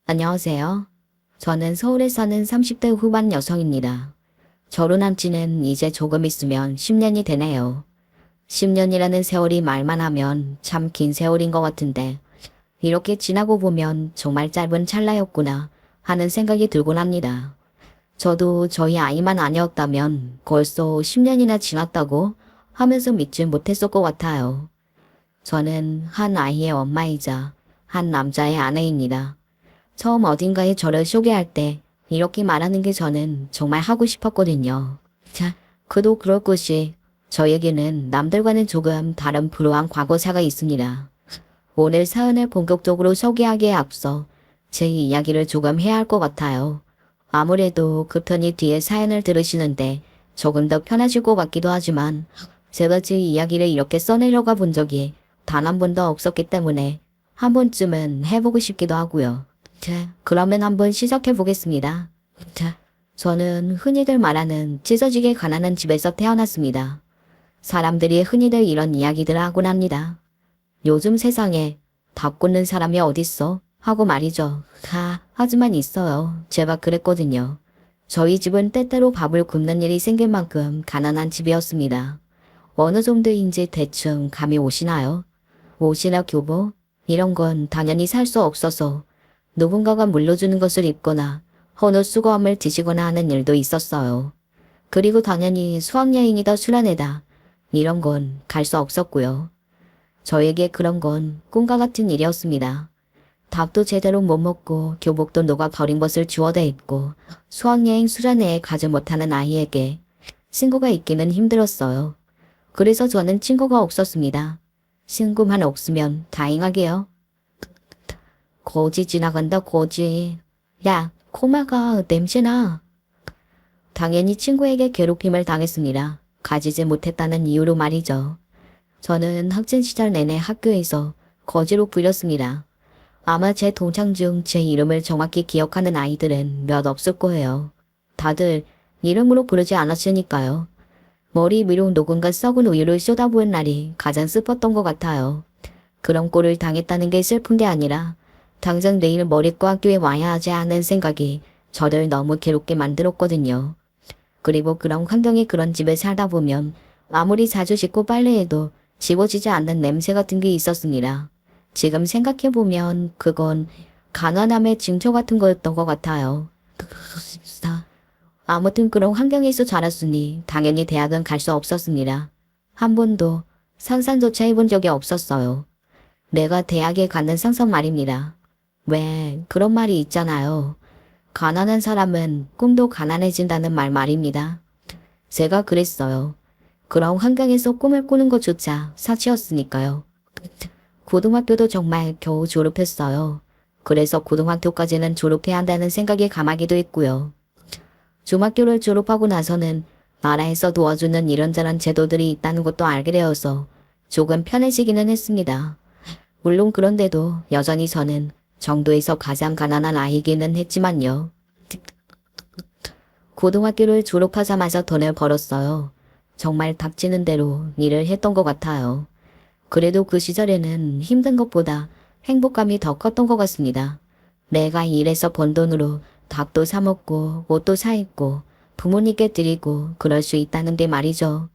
안녕하세요. 저는 서울에 사는 30대 후반 여성입니다. 결혼한 지는 이제 조금 있으면 10년이 되네요. 10년이라는 세월이 말만 하면 참 긴 세월인 것 같은데 이렇게 지나고 보면 정말 짧은 찰나였구나 하는 생각이 들곤 합니다. 저도 저희 아이만 아니었다면 벌써 10년이나 지났다고 하면서 믿지 못했을 것 같아요. 저는 한 아이의 엄마이자 한 남자의 아내입니다. 처음 어딘가에 저를 소개할 때 이렇게 말하는 게 저는 정말 하고 싶었거든요. 자, 그도 그럴 것이 저에게는 남들과는 조금 다른 불우한 과거사가 있습니다. 오늘 사연을 본격적으로 소개하기에 앞서 제 이야기를 조금 해야 할 것 같아요. 아무래도 그 편이 뒤에 사연을 들으시는데 조금 더 편하실 것 같기도 하지만 제가 제 이야기를 이렇게 써내려가 본 적이 단 한 번도 없었기 때문에 한 번쯤은 해보고 싶기도 하고요. 자, 그러면 한번 시작해 보겠습니다. 자, 저는 흔히들 말하는 찢어지게 가난한 집에서 태어났습니다. 사람들이 흔히들 이런 이야기들을 하곤 합니다. 요즘 세상에 밥 굽는 사람이 어딨어? 하고 말이죠. 하지만 있어요. 제가 그랬거든요. 저희 집은 때때로 밥을 굽는 일이 생길 만큼 가난한 집이었습니다. 어느 정도인지 대충 감이 오시나요? 옷이나 교복? 이런 건 당연히 살 수 없어서 누군가가 물려주는 것을 입거나 헌옷 수거함을 드시거나 하는 일도 있었어요. 그리고 당연히 수학여행이다 수련회다 이런 건 갈 수 없었고요. 저에게 그런 건 꿈과 같은 일이었습니다. 밥도 제대로 못 먹고 교복도 녹아 버린 것을 주워다 입고 수학여행 수련회에 가지 못하는 아이에게 친구가 있기는 힘들었어요. 그래서 저는 친구가 없었습니다. 친구만 없으면 다행하게요. 거지 지나간다 거지. 야, 코마가 냄새나. 당연히 친구에게 괴롭힘을 당했습니다. 가지지 못했다는 이유로 말이죠. 저는 학창 시절 내내 학교에서 거지로 불렸습니다. 아마 제 동창 중 제 이름을 정확히 기억하는 아이들은 몇 없을 거예요. 다들 이름으로 부르지 않았으니까요. 머리 위로 녹은가 썩은 우유를 쏟아부은 날이 가장 슬펐던 것 같아요. 그런 꼴을 당했다는 게 슬픈 게 아니라 당장 내일 머리과 학교에 와야 하지 않은 생각이 저를 너무 괴롭게 만들었거든요. 그리고 그런 환경에 그런 집에 살다 보면 아무리 자주 씻고 빨래해도 지워지지 않는 냄새 같은 게 있었습니다. 지금 생각해보면 그건 가난함의 징조 같은 거였던 것 같아요. 아무튼 그런 환경에서 자랐으니 당연히 대학은 갈 수 없었습니다. 한 번도 상상조차 해본 적이 없었어요. 내가 대학에 가는 상상 말입니다. 왜 그런 말이 있잖아요. 가난한 사람은 꿈도 가난해진다는 말 말입니다. 제가 그랬어요. 그런 환경에서 꿈을 꾸는 것조차 사치였으니까요. 고등학교도 정말 겨우 졸업했어요. 그래서 고등학교까지는 졸업해야 한다는 생각이 강하기도 했고요. 중학교를 졸업하고 나서는 나라에서 도와주는 이런저런 제도들이 있다는 것도 알게 되어서 조금 편해지기는 했습니다. 물론 그런데도 여전히 저는 정도에서 가장 가난한 아이기는 했지만요. 고등학교를 졸업하자마자 돈을 벌었어요. 정말 닥치는 대로 일을 했던 것 같아요. 그래도 그 시절에는 힘든 것보다 행복감이 더 컸던 것 같습니다. 내가 일해서 번 돈으로 밥도 사 먹고 옷도 사 입고 부모님께 드리고 그럴 수 있다는 게 말이죠.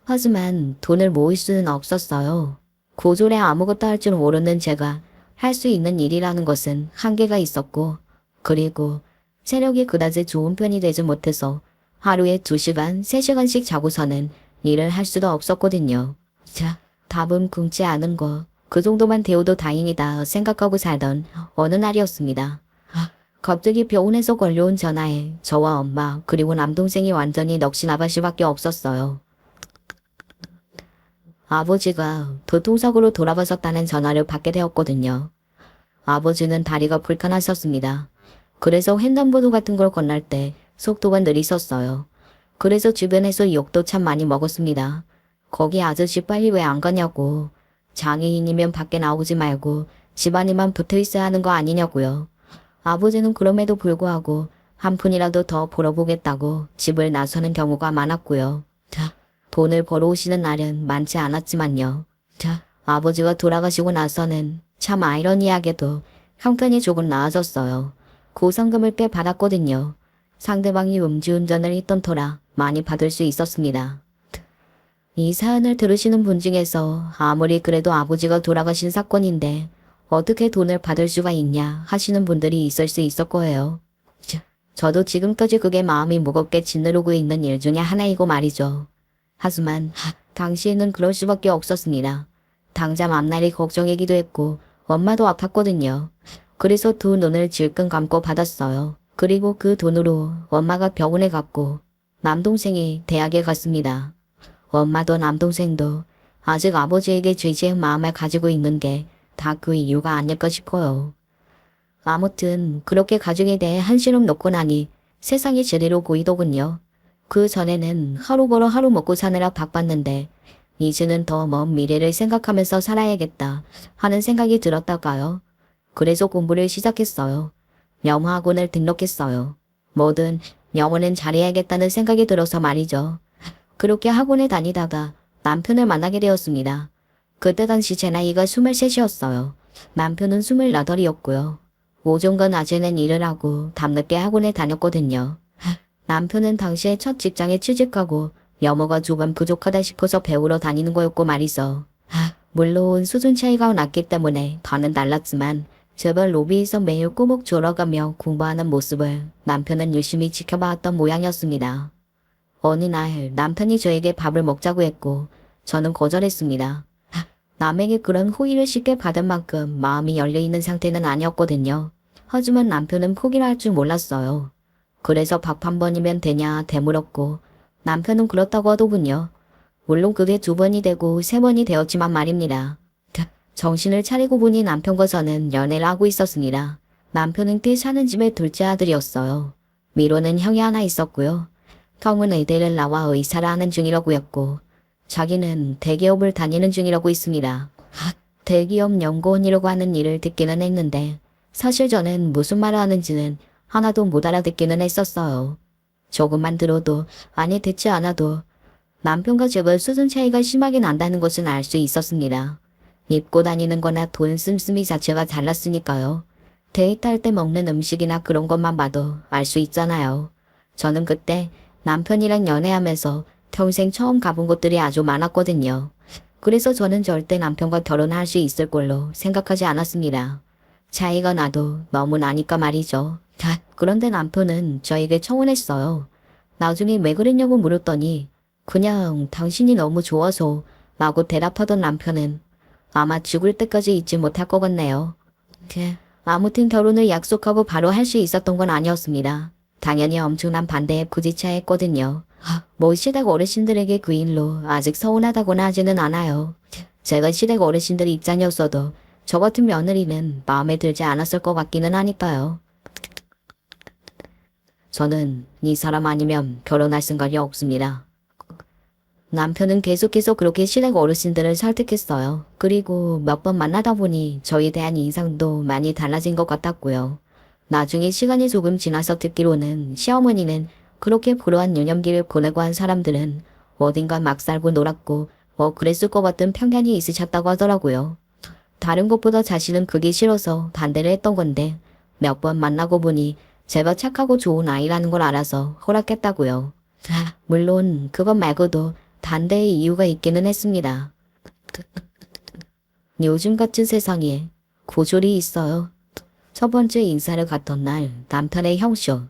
하지만 돈을 모을 수는 없었어요. 고졸에 아무것도 할 줄 모르는 제가 할 수 있는 일이라는 것은 한계가 있었고, 그리고 체력이 그다지 좋은 편이 되지 못해서 하루에 2시간, 3시간씩 자고서는 일을 할 수도 없었거든요. 자, 답은 굶지 않은 거, 그 정도만 되어도 다행이다 생각하고 살던 어느 날이었습니다. 갑자기 병원에서 걸려온 전화에 저와 엄마 그리고 남동생이 완전히 넋이 수밖에 없었어요. 아버지가 교통사고로 돌아가셨다는 전화를 받게 되었거든요. 아버지는 다리가 불편하셨습니다. 그래서 횡단보도 같은 걸 건널 때 속도가 느리셨어요. 그래서 주변에서 욕도 참 많이 먹었습니다. 거기 아저씨 빨리 왜 안 가냐고. 장애인이면 밖에 나오지 말고 집안에만 붙어 있어야 하는 거 아니냐고요. 아버지는 그럼에도 불구하고 한 푼이라도 더 벌어보겠다고 집을 나서는 경우가 많았고요. 자, 돈을 벌어오시는 날은 많지 않았지만요. 자, 아버지가 돌아가시고 나서는 참 아이러니하게도 형편이 조금 나아졌어요. 고상금을 꽤 받았거든요. 상대방이 음주운전을 했던 터라 많이 받을 수 있었습니다. 이 사연을 들으시는 분 중에서 아무리 그래도 아버지가 돌아가신 사건인데 어떻게 돈을 받을 수가 있냐 하시는 분들이 있을 수 있을 거예요. 저도 지금까지 그게 마음이 무겁게 짓누르고 있는 일 중에 하나이고 말이죠. 하지만 당시에는 그럴 수밖에 없었습니다. 당장 앞날이 걱정이기도 했고 엄마도 아팠거든요. 그래서 두 눈을 질끈 감고 받았어요. 그리고 그 돈으로 엄마가 병원에 갔고 남동생이 대학에 갔습니다. 엄마도 남동생도 아직 아버지에게 죄지은 마음을 가지고 있는 게 다 그 이유가 아닐까 싶어요. 아무튼 그렇게 가족에 대해 한시름 놓고 나니 세상이 제대로 보이더군요. 그 전에는 하루 벌어 하루 먹고 사느라 바빴는데 이제는 더 먼 미래를 생각하면서 살아야겠다 하는 생각이 들었다가요. 그래서 공부를 시작했어요. 영어학원을 등록했어요. 뭐든 영어는 잘해야겠다는 생각이 들어서 말이죠. 그렇게 학원에 다니다가 남편을 만나게 되었습니다. 그때 당시 제 나이가 23이었어요. 남편은 28이었고요. 오전과 낮에는 일을 하고 밤늦게 학원에 다녔거든요. 남편은 당시에 첫 직장에 취직하고 영어가 조금 부족하다 싶어서 배우러 다니는 거였고 말이죠. 물론 수준 차이가 났기 때문에 반은 달랐지만 제발 로비에서 매일 꼬목 졸아가며 공부하는 모습을 남편은 유심히 지켜봐왔던 모양이었습니다. 어느 날 남편이 저에게 밥을 먹자고 했고 저는 거절했습니다. 남에게 그런 호의를 쉽게 받은 만큼 마음이 열려있는 상태는 아니었거든요. 하지만 남편은 포기를 할 줄 몰랐어요. 그래서 밥 한 번이면 되냐 되물었고 남편은 그렇다고 하더군요. 물론 그게 2번이 되고 3번이 되었지만 말입니다. 정신을 차리고 보니 남편과 저는 연애를 하고 있었습니다. 남편은 꽤 사는 집의 둘째 아들이었어요. 미로는 형이 하나 있었고요. 형은 의대를 나와 의사를 하는 중이라고 했고 자기는 대기업을 다니는 중이라고 있습니다. 대기업 연구원이라고 하는 일을 듣기는 했는데 사실 저는 무슨 말을 하는지는 하나도 못 알아듣기는 했었어요. 조금만 들어도 아니 듣지 않아도 남편과 제발 수준 차이가 심하게 난다는 것은 알 수 있었습니다. 입고 다니는 거나 돈 씀씀이 자체가 달랐으니까요. 데이트할 때 먹는 음식이나 그런 것만 봐도 알 수 있잖아요. 저는 그때 남편이랑 연애하면서 평생 처음 가본 곳들이 아주 많았거든요. 그래서 저는 절대 남편과 결혼할 수 있을 걸로 생각하지 않았습니다. 차이가 나도 너무 나니까 말이죠. 그런데 남편은 저에게 청혼했어요. 나중에 왜 그랬냐고 물었더니 그냥 당신이 너무 좋아서 라고 대답하던 남편은 아마 죽을 때까지 잊지 못할 것 같네요. 아무튼 결혼을 약속하고 바로 할 수 있었던 건 아니었습니다. 당연히 엄청난 반대에 부딪혀했거든요. 뭐 시댁 어르신들에게 그 일로 아직 서운하다거나 하지는 않아요. 제가 시댁 어르신들 입장이었어도 저 같은 며느리는 마음에 들지 않았을 것 같기는 하니까요. 저는 이 사람 아니면 결혼할 생각이 없습니다. 남편은 계속해서 그렇게 시댁 어르신들을 설득했어요. 그리고 몇 번 만나다 보니 저에 대한 인상도 많이 달라진 것 같았고요. 나중에 시간이 조금 지나서 듣기로는 시어머니는 그렇게 불우한 유년기를 보내고 한 사람들은 어딘가 막 살고 놀았고 그랬을 것 같은 편견이 있으셨다고 하더라고요. 다른 것보다 자신은 그게 싫어서 반대를 했던 건데 몇 번 만나고 보니 제가 착하고 좋은 아이라는 걸 알아서 허락했다고요. 물론 그것 말고도 반대의 이유가 있기는 했습니다. 요즘 같은 세상에 고졸이 있어요. 첫 번째 인사를 갔던 날 남편의 형쇼.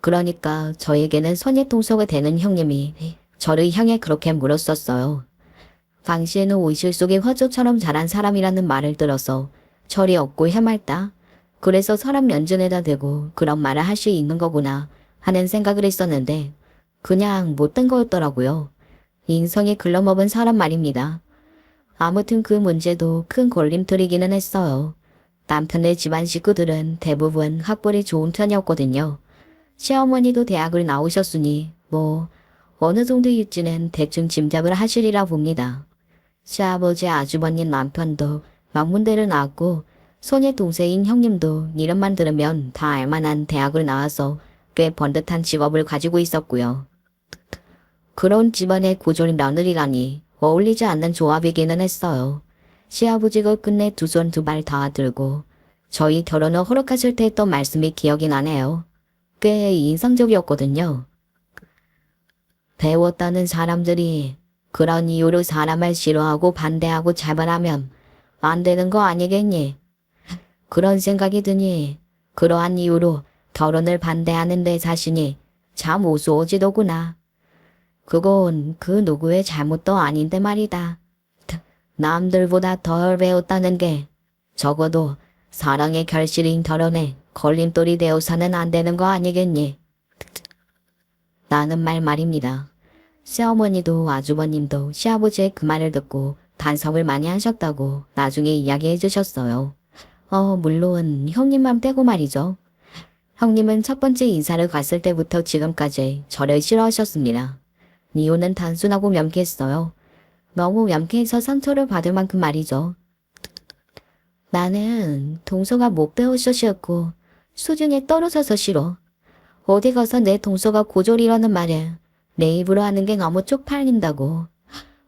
그러니까 저에게는 선의통속이 되는 형님이 저를 향해 그렇게 물었었어요. 당시에는 오실 속에 화조처럼 자란 사람이라는 말을 들어서 철이 없고 해맑다. 그래서 사람 면전에다 대고 그런 말을 할 수 있는 거구나 하는 생각을 했었는데 그냥 못된 거였더라고요. 인성이 글러먹은 사람 말입니다. 아무튼 그 문제도 큰 걸림돌이기는 했어요. 남편의 집안 식구들은 대부분 학벌이 좋은 편이었거든요. 시어머니도 대학을 나오셨으니 어느 정도일지는 대충 짐작을 하시리라 봅니다. 시아버지 아주버님 남편도 명문대를 나왔고 손의 동생인 형님도 이름만 들으면 다 알만한 대학을 나와서 꽤 번듯한 직업을 가지고 있었고요. 그런 집안의 고졸 며느리라니 어울리지 않는 조합이기는 했어요. 시아버지가 끝내 두 손 두 발 다 들고 저희 결혼을 허락하실 때 했던 말씀이 기억이 나네요. 꽤 인상적이었거든요. 배웠다는 사람들이 그런 이유로 사람을 싫어하고 반대하고 차별하면 안 되는 거 아니겠니? 그런 생각이 드니 그러한 이유로 결혼을 반대하는 내 자신이 참 우스워지더구나. 그건 그 누구의 잘못도 아닌데 말이다. 남들보다 덜 배웠다는 게 적어도 사랑의 결실인 결혼에 걸림돌이 되어서는 안 되는 거 아니겠니? 나는 말입니다. 시어머니도 아주버님도 시아버지의 그 말을 듣고 반성을 많이 하셨다고 나중에 이야기해 주셨어요. 물론 형님만 빼고 말이죠. 형님은 첫 번째 인사를 갔을 때부터 지금까지 저를 싫어하셨습니다. 이유는 단순하고 명쾌했어요. 너무 명쾌해서 상처를 받을 만큼 말이죠. 나는 동서가 못 배워서 싫고 수준이 떨어져서 싫어. 어디 가서 내 동서가 고졸이라는 말을 내 입으로 하는 게 너무 쪽팔린다고.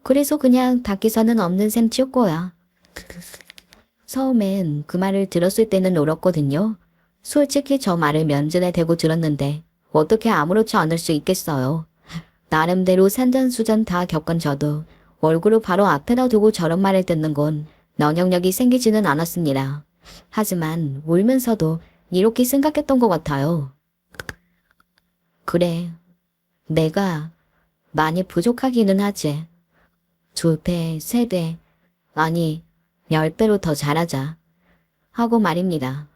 그래서 그냥 닦기서는 없는 셈 치울 거야. 처음엔 그 말을 들었을 때는 울었거든요. 솔직히 저 말을 면전에 대고 들었는데 어떻게 아무렇지 않을 수 있겠어요. 나름대로 산전수전 다 겪은 저도 얼굴을 바로 앞에다 두고 저런 말을 듣는 건 면역력이 생기지는 않았습니다. 하지만 울면서도 이렇게 생각했던 것 같아요. 그래, 내가 많이 부족하기는 하지. 2배, 3배, 아니 10배로 더 잘하자 하고 말입니다.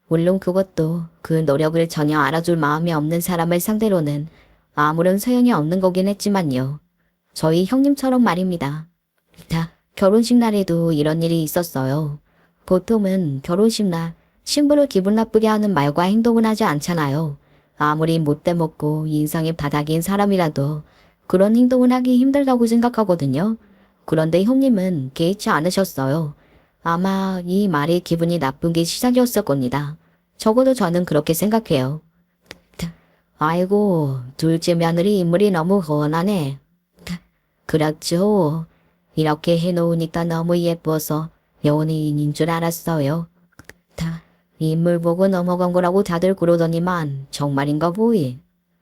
물론 그것도 그 노력을 전혀 알아줄 마음이 없는 사람을 상대로는 아무런 소용이 없는 거긴 했지만요. 저희 형님처럼 말입니다. 결혼식 날에도 이런 일이 있었어요. 보통은 결혼식 날 신부를 기분 나쁘게 하는 말과 행동은 하지 않잖아요. 아무리 못돼 먹고 인상이 바닥인 사람이라도 그런 행동은 하기 힘들다고 생각하거든요. 그런데 형님은 개의치 않으셨어요. 아마 이 말이 기분이 나쁜 게 시작이었을 겁니다. 적어도 저는 그렇게 생각해요. 아이고, 둘째 며느리 인물이 너무 훤하네. 그렇죠. 이렇게 해놓으니까 너무 예뻐서 연예인인 줄 알았어요. 인물 보고 넘어간 거라고 다들 그러더니만 정말인가 보이.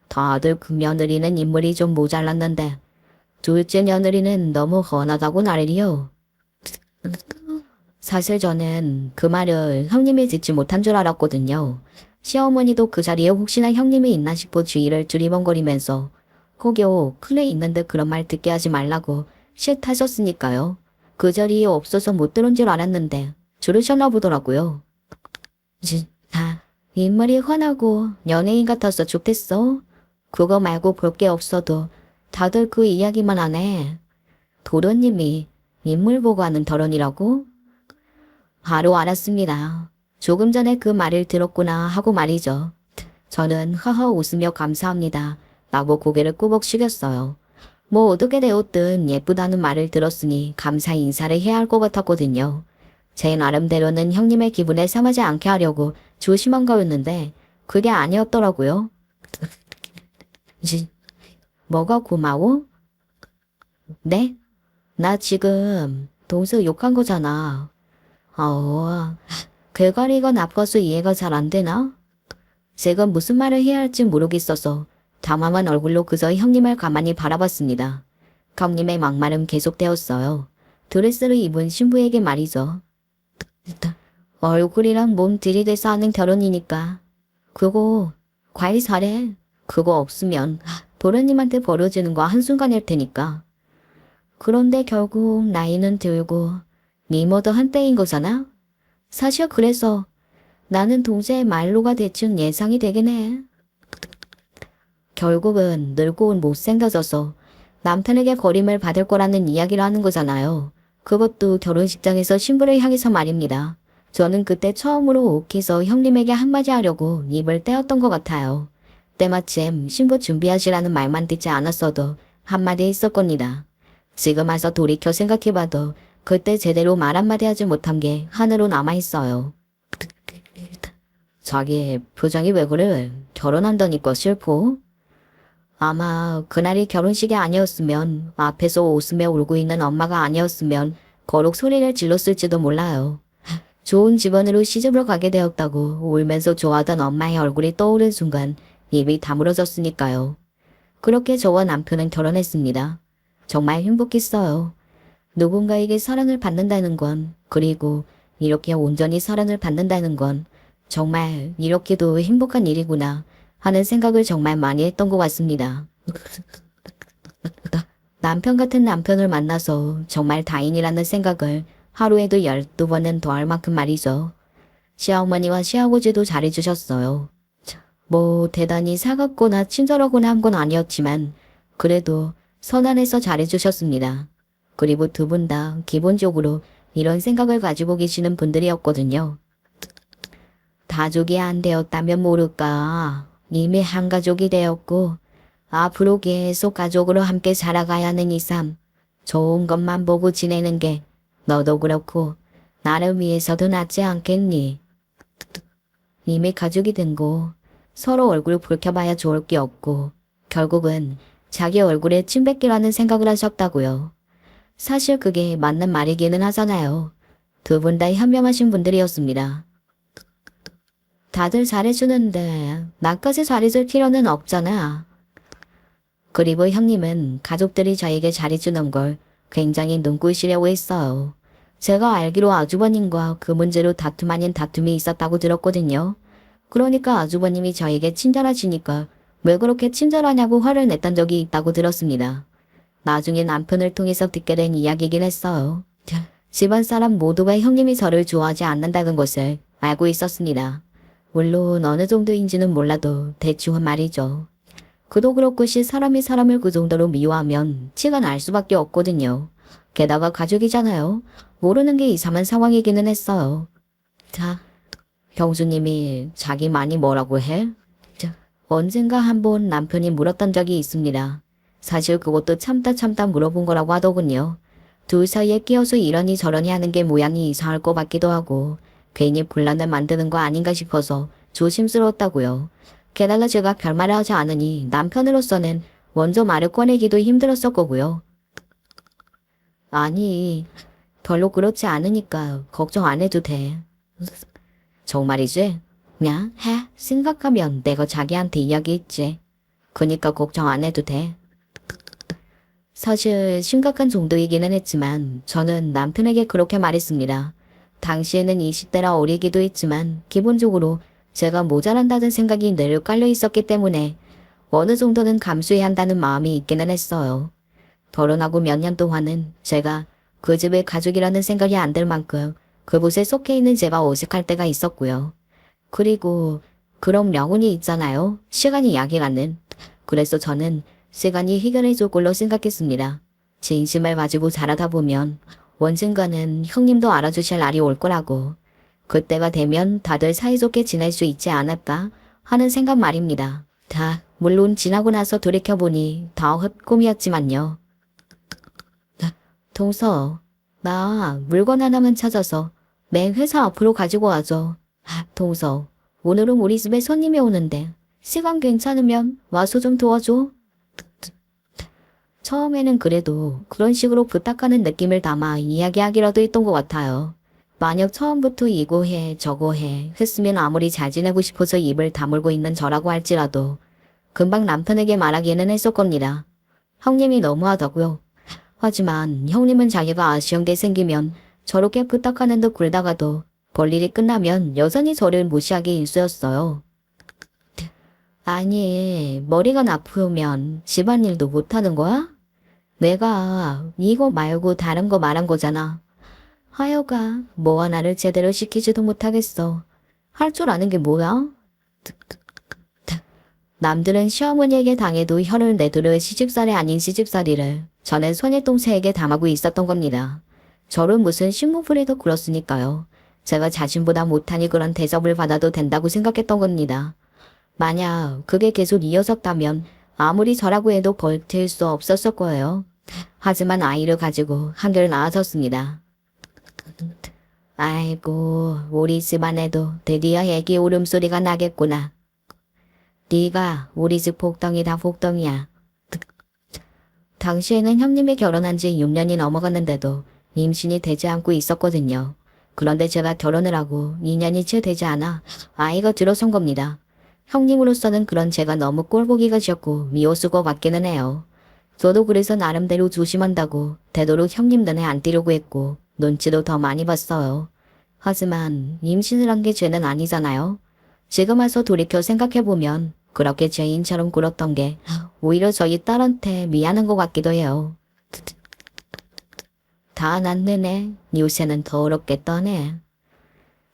다들 그 며느리는 인물이 좀 모자랐는데 둘째 며느리는 너무 훤하다고 난리요. 사실 저는 그 말을 형님이 듣지 못한 줄 알았거든요. 시어머니도 그 자리에 혹시나 형님이 있나 싶어 주의를 두리번거리면서 혹여 클레 있는데 그런 말 듣게 하지 말라고 싫다셨으니까요. 그 자리에 없어서 못 들은 줄 알았는데 들으셨나 보더라고요. 인물이 훤하고 연예인 같아서 좋겠어. 그거 말고 볼 게 없어도 다들 그 이야기만 하네. 도련님이 인물 보고 하는 결혼이라고? 바로 알았습니다. 조금 전에 그 말을 들었구나 하고 말이죠. 저는 허허 웃으며 감사합니다 라고 고개를 꾸벅 숙였어요. 뭐 어떻게 되었든 예쁘다는 말을 들었으니 감사 인사를 해야 할 것 같았거든요. 제 나름대로는 형님의 기분에 상하지 않게 하려고 조심한 거였는데 그게 아니었더라고요. 뭐가 고마워? 네? 나 지금 동서 욕한 거잖아. 괴가리가 나빠서 이해가 잘 안 되나? 제가 무슨 말을 해야 할지 모르겠어서 담담한 얼굴로 그저 형님을 가만히 바라봤습니다. 형님의 막말은 계속되었어요. 드레스를 입은 신부에게 말이죠. 얼굴이랑 몸 들이대서 하는 결혼이니까 그거 관리 잘해. 그거 없으면 도련님한테 벌어지는 거 한순간일 테니까. 그런데 결국 나이는 들고 미모도 한때인 거잖아. 사실 그래서 나는 동생의 말로가 대충 예상이 되긴 해. 결국은 늙고 못생겨져서 남편에게 거림을 받을 거라는 이야기를 하는 거잖아요. 그것도 결혼식장에서 신부를 향해서 말입니다. 저는 그때 처음으로 욱해서 형님에게 한마디 하려고 입을 떼었던 것 같아요. 때마침 신부 준비하시라는 말만 듣지 않았어도 한마디 했을 겁니다. 지금 와서 돌이켜 생각해봐도 그때 제대로 말 한마디 하지 못한 게 하나로 남아있어요. 자기 표정이 왜 그래? 결혼한다니까 슬퍼? 아마 그날이 결혼식이 아니었으면 앞에서 웃으며 울고 있는 엄마가 아니었으면 거룩 소리를 질렀을지도 몰라요. 좋은 집안으로 시집을 가게 되었다고 울면서 좋아하던 엄마의 얼굴이 떠오른 순간 입이 다물어졌으니까요. 그렇게 저와 남편은 결혼했습니다. 정말 행복했어요. 누군가에게 사랑을 받는다는 건, 그리고 이렇게 온전히 사랑을 받는다는 건 정말 이렇게도 행복한 일이구나 하는 생각을 정말 많이 했던 것 같습니다. 남편 같은 남편을 만나서 정말 다행이라는 생각을 하루에도 12번은 더 할 만큼 말이죠. 시어머니와 시아버지도 잘해주셨어요. 뭐 대단히 사갑거나 친절하거나 한 건 아니었지만 그래도 선안에서 잘해주셨습니다. 그리고 두 분 다 기본적으로 이런 생각을 가지고 계시는 분들이었거든요. 가족이 안 되었다면 모를까. 이미 한 가족이 되었고 앞으로 계속 가족으로 함께 살아가야 하는 이상 좋은 것만 보고 지내는 게 너도 그렇고 나를 위해서도 낫지 않겠니? 이미 가족이 된 거 서로 얼굴 붉혀봐야 좋을 게 없고 결국은 자기 얼굴에 침 뱉기라는 생각을 하셨다고요. 사실 그게 맞는 말이기는 하잖아요. 두 분 다 현명하신 분들이었습니다. 다들 잘해주는데 나까지 잘해줄 필요는 없잖아. 그리고 형님은 가족들이 저에게 잘해주는 걸 굉장히 눈꾸시려고 했어요. 제가 알기로 아주버님과 그 문제로 다툼 아닌 다툼이 있었다고 들었거든요. 그러니까 아주버님이 저에게 친절하시니까 왜 그렇게 친절하냐고 화를 냈던 적이 있다고 들었습니다. 나중에 남편을 통해서 듣게 된 이야기이긴 했어요. 집안 사람 모두가 형님이 저를 좋아하지 않는다는 것을 알고 있었습니다. 물론 어느 정도인지는 몰라도 대충은 말이죠. 그도 그렇고시 사람이 사람을 그 정도로 미워하면 티가 날 수밖에 없거든요. 게다가 가족이잖아요. 모르는 게 이상한 상황이기는 했어요. 자, 형수님이 자기 많이 뭐라고 해? 언젠가 한번 남편이 물었던 적이 있습니다. 사실 그것도 참다 물어본 거라고 하더군요. 둘 사이에 끼어서 이러니 저러니 하는 게 모양이 이상할 것 같기도 하고 괜히 분란을 만드는 거 아닌가 싶어서 조심스러웠다고요. 게다가 제가 별말을 하지 않으니 남편으로서는 먼저 말을 꺼내기도 힘들었을 거고요. 아니, 별로 그렇지 않으니까 걱정 안 해도 돼. 정말이지? 그냥 해. 생각하면 내가 자기한테 이야기했지. 그니까 걱정 안 해도 돼. 사실 심각한 정도이기는 했지만 저는 남편에게 그렇게 말했습니다. 당시에는 20대라 어리기도 했지만 기본적으로 제가 모자란다는 생각이 늘 깔려 있었기 때문에 어느 정도는 감수해야 한다는 마음이 있기는 했어요. 결혼하고 몇 년 동안은 제가 그 집의 가족이라는 생각이 안 들 만큼 그곳에 속해 있는 제가 어색할 때가 있었고요. 그리고 그런 명운이 있잖아요. 시간이 약이라는. 그래서 저는 시간이 해결해 줄 걸로 생각했습니다. 진심을 가지고 자라다 보면 언젠가는 형님도 알아주실 날이 올 거라고. 그때가 되면 다들 사이좋게 지낼 수 있지 않을까 하는 생각 말입니다. 물론 지나고 나서 돌이켜보니 다 헛꿈이었지만요. 동서, 나 물건 하나만 찾아서 내 회사 앞으로 가지고 와줘. 동서, 오늘은 우리 집에 손님이 오는데 시간 괜찮으면 와서 좀 도와줘. 처음에는 그래도 그런 식으로 부탁하는 느낌을 담아 이야기하기라도 했던 것 같아요. 만약 처음부터 이거 해 저거 해 했으면 아무리 잘 지내고 싶어서 입을 다물고 있는 저라고 할지라도 금방 남편에게 말하기는 했을 겁니다. 형님이 너무하다고요. 하지만 형님은 자기가 아쉬운 게 생기면 저렇게 부탁하는 듯 굴다가도 볼일이 끝나면 여전히 저를 무시하기 일쑤였어요. 아니, 머리가 나쁘면 집안일도 못하는 거야? 내가 이거 말고 다른 거 말한 거잖아. 하여가 뭐 하나를 제대로 시키지도 못하겠어. 할 줄 아는 게 뭐야? 남들은 시어머니에게 당해도 혀를 내두르 시집살이 아닌 시집살이를 저는 손일동생에게 당하고 있었던 겁니다. 저를 무슨 식모풀이도 굴었으니까요. 제가 자신보다 못하니 그런 대접을 받아도 된다고 생각했던 겁니다. 만약 그게 계속 이어졌다면 아무리 저라고 해도 버틸 수 없었을 거예요. 하지만 아이를 가지고 한결 나아졌습니다. 아이고, 우리 집안에도 드디어 애기 울음소리가 나겠구나. 네가 우리 집 복덩이다 복덩이야. 당시에는 형님이 결혼한 지 6년이 넘어갔는데도 임신이 되지 않고 있었거든요. 그런데 제가 결혼을 하고 2년이 채 되지 않아 아이가 들어선 겁니다. 형님으로서는 그런 제가 너무 꼴보기가 싫고 미워쓸 것 같기는 해요. 저도 그래서 나름대로 조심한다고 되도록 형님 눈에 안 띄려고 했고 눈치도 더 많이 봤어요. 하지만 임신을 한 게 죄는 아니잖아요. 지금 와서 돌이켜 생각해보면 그렇게 죄인처럼 굴었던 게 오히려 저희 딸한테 미안한 것 같기도 해요. 다 났네네. 요새는 더럽게 떠네.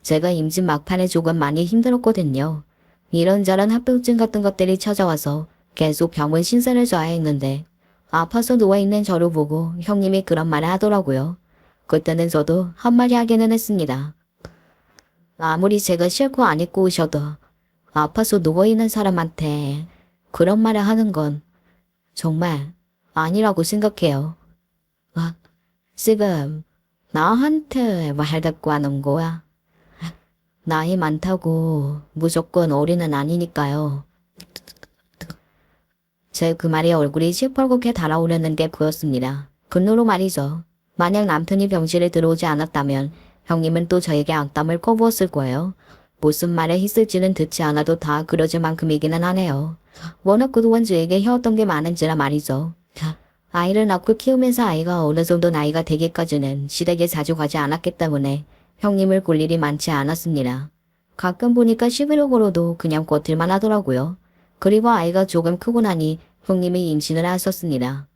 제가 임신 막판에 조금 많이 힘들었거든요. 이런저런 합병증 같은 것들이 찾아와서 계속 병원 신세를 져야 했는데 아파서 누워있는 저를 보고 형님이 그런 말을 하더라고요. 그때는 저도 한마디 하기는 했습니다. 아무리 제가 싫고 안 입고 오셔도 아파서 누워있는 사람한테 그런 말을 하는 건 정말 아니라고 생각해요. 아, 지금 나한테 말 듣고 하는 거야? 나이 많다고 무조건 어린은 아니니까요. 제 그 말에 얼굴이 시뻘겋게 달아오르는 게 보였습니다. 분노로 말이죠. 만약 남편이 병실에 들어오지 않았다면 형님은 또 저에게 악담을 꺼부었을 거예요. 무슨 말을 했을지는 듣지 않아도 다 그러질 만큼이기는 하네요. 워낙 그동안 저에게 해왔던 게 많은지라 말이죠. 아이를 낳고 키우면서 아이가 어느 정도 나이가 되기까지는 시댁에 자주 가지 않았기 때문에 형님을 볼 일이 많지 않았습니다. 가끔 보니까 씹으려고로도 그냥 꽂힐만 하더라고요. 그리고 아이가 조금 크고 나니 형님이 임신을 하셨습니다.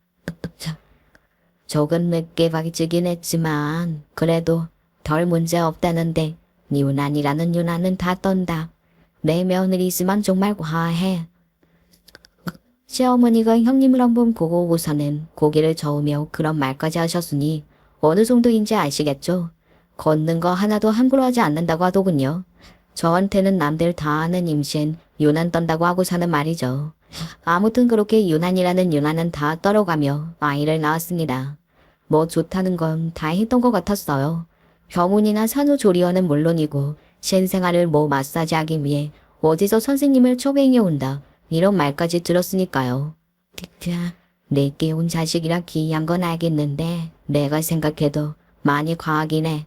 조금 늦게 박치긴 했지만 그래도 덜 문제 없다는데 유난이라는 유난은 다 떤다. 내 며느리 있으면 정말 과해. 시어머니가 형님을 한번 보고 오고서는 고개를 저으며 그런 말까지 하셨으니 어느 정도인지 아시겠죠? 걷는 거 하나도 함부로 하지 않는다고 하더군요. 저한테는 남들 다 아는 임신, 유난 떤다고 하고 사는 말이죠. 아무튼 그렇게 유난이라는 유난은 다 떨어가며 아이를 낳았습니다. 뭐 좋다는 건 다 했던 것 같았어요. 병원이나 산후조리원은 물론이고 신생아를 뭐 마사지하기 위해 어디서 선생님을 초빙해 온다. 이런 말까지 들었으니까요. 내게 온 자식이라 기이한 건 알겠는데 내가 생각해도 많이 과하긴 해.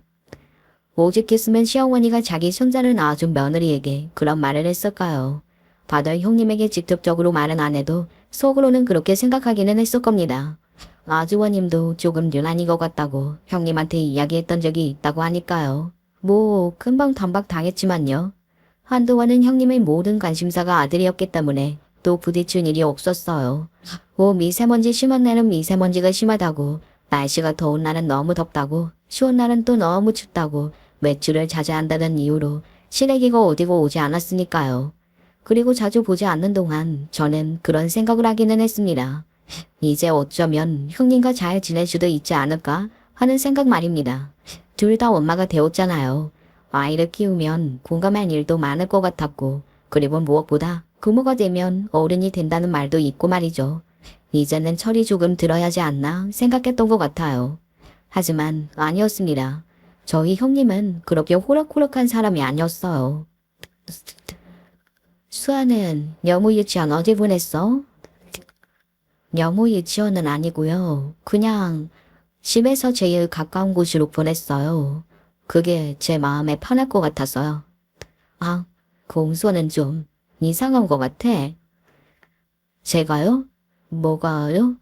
오죽했으면 시어머니가 자기 손자를 낳아준 며느리에게 그런 말을 했을까요? 받을 형님에게 직접적으로 말은 안 해도 속으로는 그렇게 생각하기는 했을 겁니다. 아주버님도 조금 유난인 것 같다고 형님한테 이야기했던 적이 있다고 하니까요. 뭐 금방 단박 당했지만요. 한동안은 형님의 모든 관심사가 아들이었기 때문에 또 부딪힐 일이 없었어요. 미세먼지 심한 날은 미세먼지가 심하다고, 날씨가 더운 날은 너무 덥다고, 추운 날은 또 너무 춥다고 외출을 자주 한다는 이유로 시래기가 어디고 오지 않았으니까요. 그리고 자주 보지 않는 동안 저는 그런 생각을 하기는 했습니다. 이제 어쩌면 형님과 잘 지낼 수도 있지 않을까 하는 생각 말입니다. 둘 다 엄마가 되었잖아요. 아이를 키우면 공감할 일도 많을 것 같았고, 그리고 무엇보다 부모가 되면 어른이 된다는 말도 있고 말이죠. 이제는 철이 조금 들어야지 않나 생각했던 것 같아요. 하지만 아니었습니다. 저희 형님은 그렇게 호락호락한 사람이 아니었어요. 수아는 여무 유치원 어디 보냈어? 여무 유치원은 아니고요. 그냥 집에서 제일 가까운 곳으로 보냈어요. 그게 제 마음에 편할 것 같아서요. 아, 공소는 좀 이상한 것 같아. 제가요? 뭐가요?